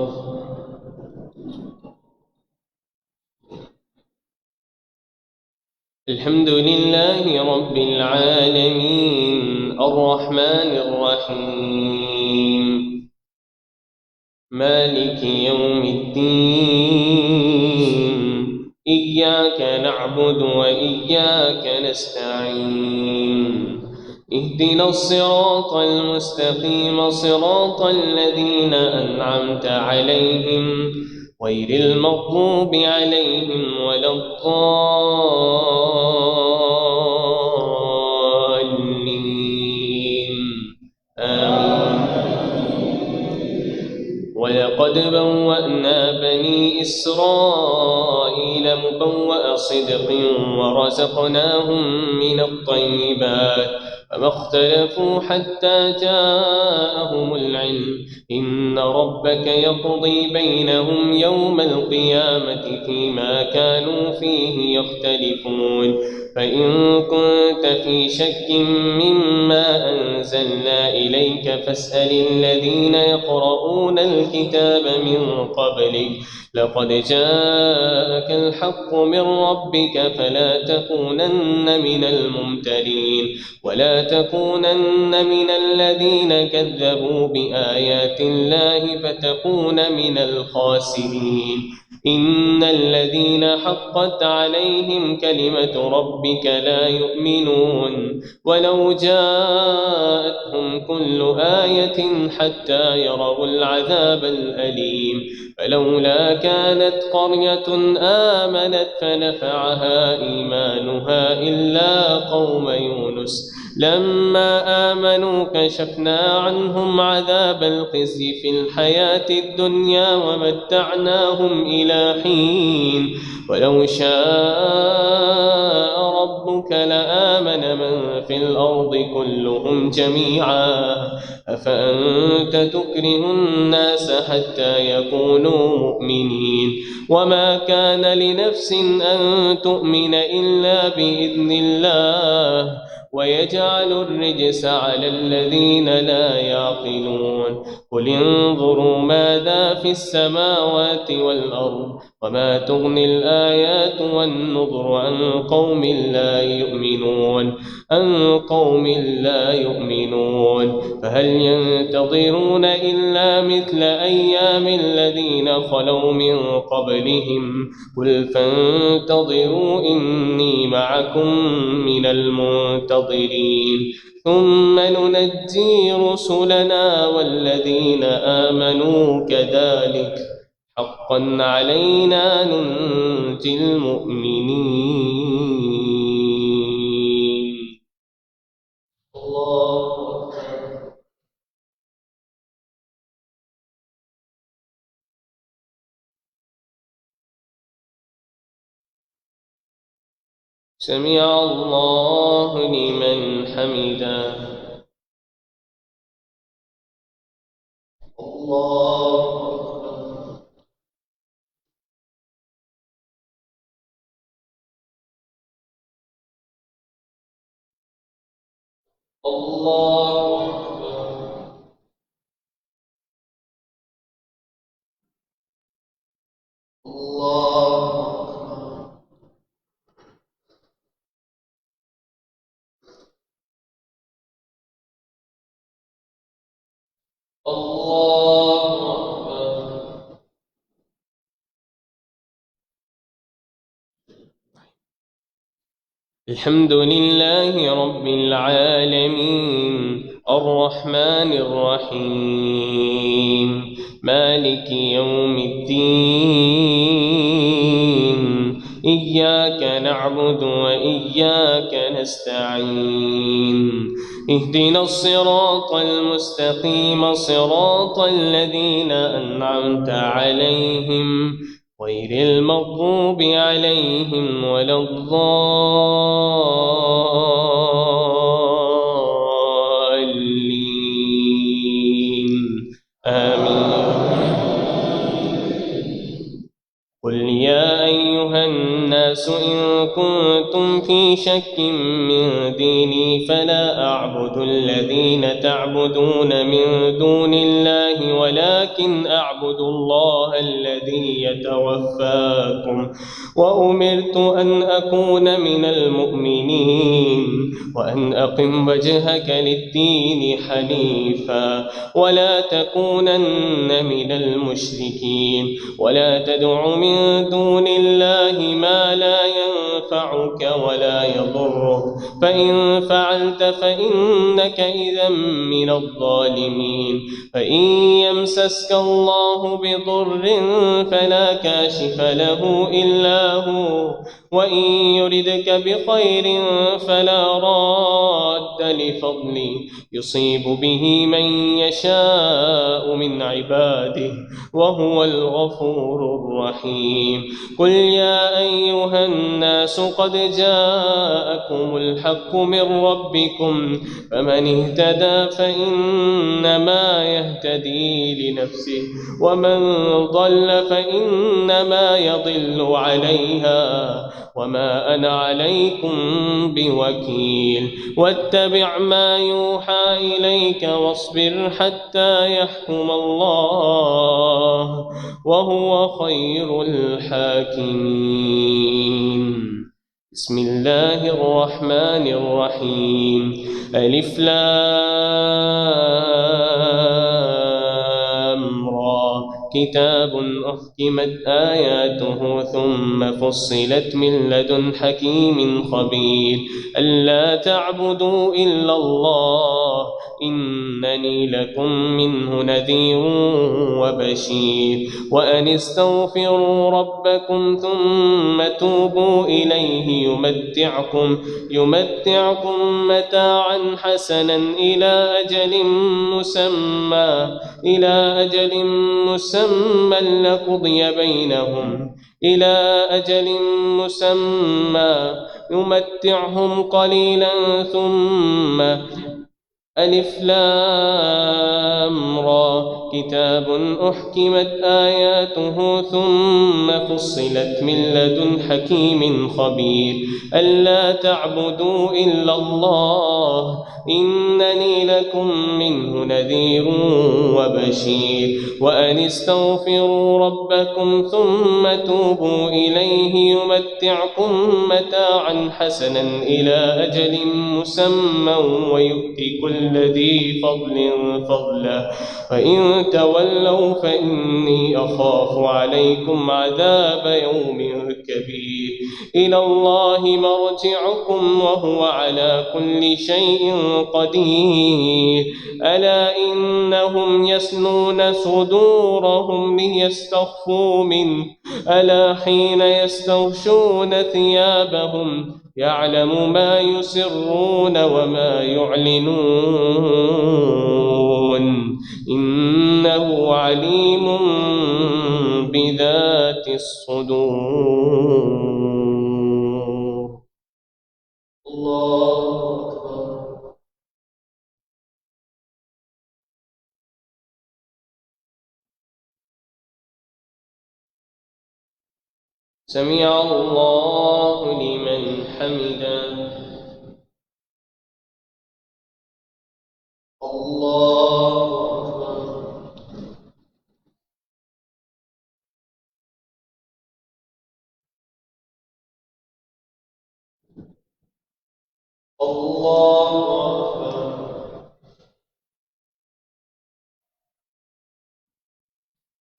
الحمد لله رب العالمين الرحمن الرحيم مالك يوم الدين إياك نعبد وإياك نستعين اهدنا الصراط المستقيم صراط الذين أنعمت عليهم غير المغضوب عليهم ولا الضالين آمين. ولقد بوأنا بني إسرائيل مبوأ صدق ورزقناهم من الطيبات فما اختلفوا حتى جاءهم العلم إن ربك يقضي بينهم يوم القيامة فيما كانوا فيه يختلفون فإن كنت في شك مما أنزلنا إليك فاسأل الذين يقرؤون الكتاب من قبلك لقد جاءك الحق من ربك فلا تكونن من الممترين ولا تكونن من الذين كذبوا بآيات الله فتكون من الخاسرين إن الذين حقت عليهم كلمة ربك لا يؤمنون ولو جاءتهم كل آية حتى يروا العذاب الأليم فلولا كانت قرية آمنت فنفعها إيمانها إلا قوم يونس لما آمنوا كشفنا عنهم عذاب الخزي في الحياة الدنيا ومتعناهم إلى حين ولو شاء ربك لآمن من في الأرض كلهم جميعا أفأنت تكره الناس حتى يكونوا مؤمنين وما كان لنفس أن تؤمن إلا بإذن الله ويجعل الرجس على الذين لا يعقلون قل انظروا ماذا في السماوات والأرض وما تغني الآيات والنذر عن قوم لا يؤمنون فهل ينتظرون إلا مثل أيام الذين خلوا من قبلهم قل فانتظروا إني معكم من المنتظرين ثم ننجي رسلنا والذين آمنوا كذلك حقا علينا ننجي المؤمنين. الله أكبر. سمع الله لمن حمده. الله الله الله الله. الحمد لله رب العالمين الرحمن الرحيم مالك يوم الدين إياك نعبد وإياك نستعين اهدنا الصراط المستقيم صراط الذين أنعمت عليهم غير المغضوب عليهم ولا الضالين آمين. قل يا أيها الناس إن كنتم في شك من ديني فلا أعبد الذين تعبدون من دون الله ولكن أعبد الله الذي يتوفاكم وأمرت أن أكون من المؤمنين وأن أقم وجهك للدين حنيفا ولا تكونن من المشركين ولا تدع من دون الله ما لا ينفعك ولا يضرك فإن فعلت فإنك إذا من الظالمين. فإن يمسسك الله بضر فلا كاشف له إلا هو وإن يردك بخير فلا راد لفضله يصيب به من يشاء من عباده وهو الغفور الرحيم. قل يا أيها الناس قد جاءكم الحق من ربكم فمن اهتدى فإنما يهتدي لنفسه ومن ضل فإنما يضل عليها وما أنا عليكم بوكيل. واتبع ما يوحى إليك واصبر حتى يحكم الله وهو خير الحاكمين. بسم الله الرحمن الرحيم ألف لام را كتاب أحكمت آياته ثم فصلت من لدن حكيم خبير ألا تعبدوا إلا الله إنني لكم منه نذير وبشير وأن استغفروا ربكم ثم توبوا إليه يمتعكم متاعا حسنا إلى أجل مسمى لقضي بينهم إلى أجل مسمى يمتعهم قليلا ثم ألف لام را كتاب أحكمت آياته ثم فصلت من لدن حكيم خبير ألا تعبدوا إلا الله إنني لكم منه نذير وبشير وأن استغفروا ربكم ثم توبوا إليه يمتعكم متاعا حسنا إلى أجل مسمى ويؤتي كل ذي فضل فضله فإن تولوا فإني أخاف عليكم عذاب يوم كبير. إلى الله مرجعكم وهو على كل شيء قدير. ألا إنهم يسنون صدورهم ليستخفوا منه ألا حين يستغشون ثيابهم يعلم ما يسرون وما يعلنون إنه عليم بذات الصدور. سمع الله لمن حمده. الله أكبر. الله أكبر.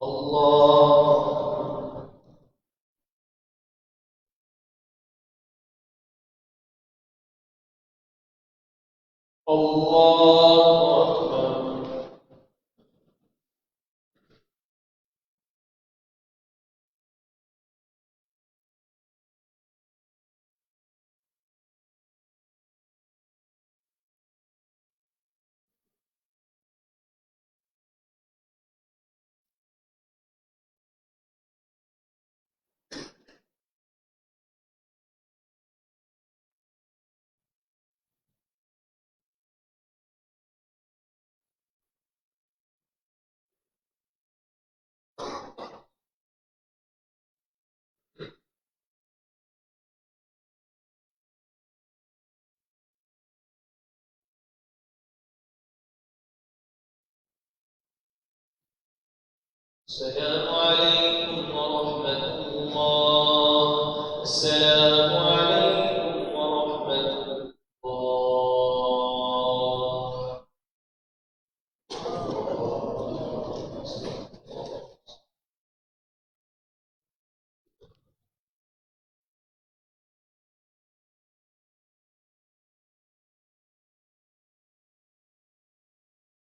الله أكبر. الله أكبر. السلام عليكم ورحمة الله. السلام عليكم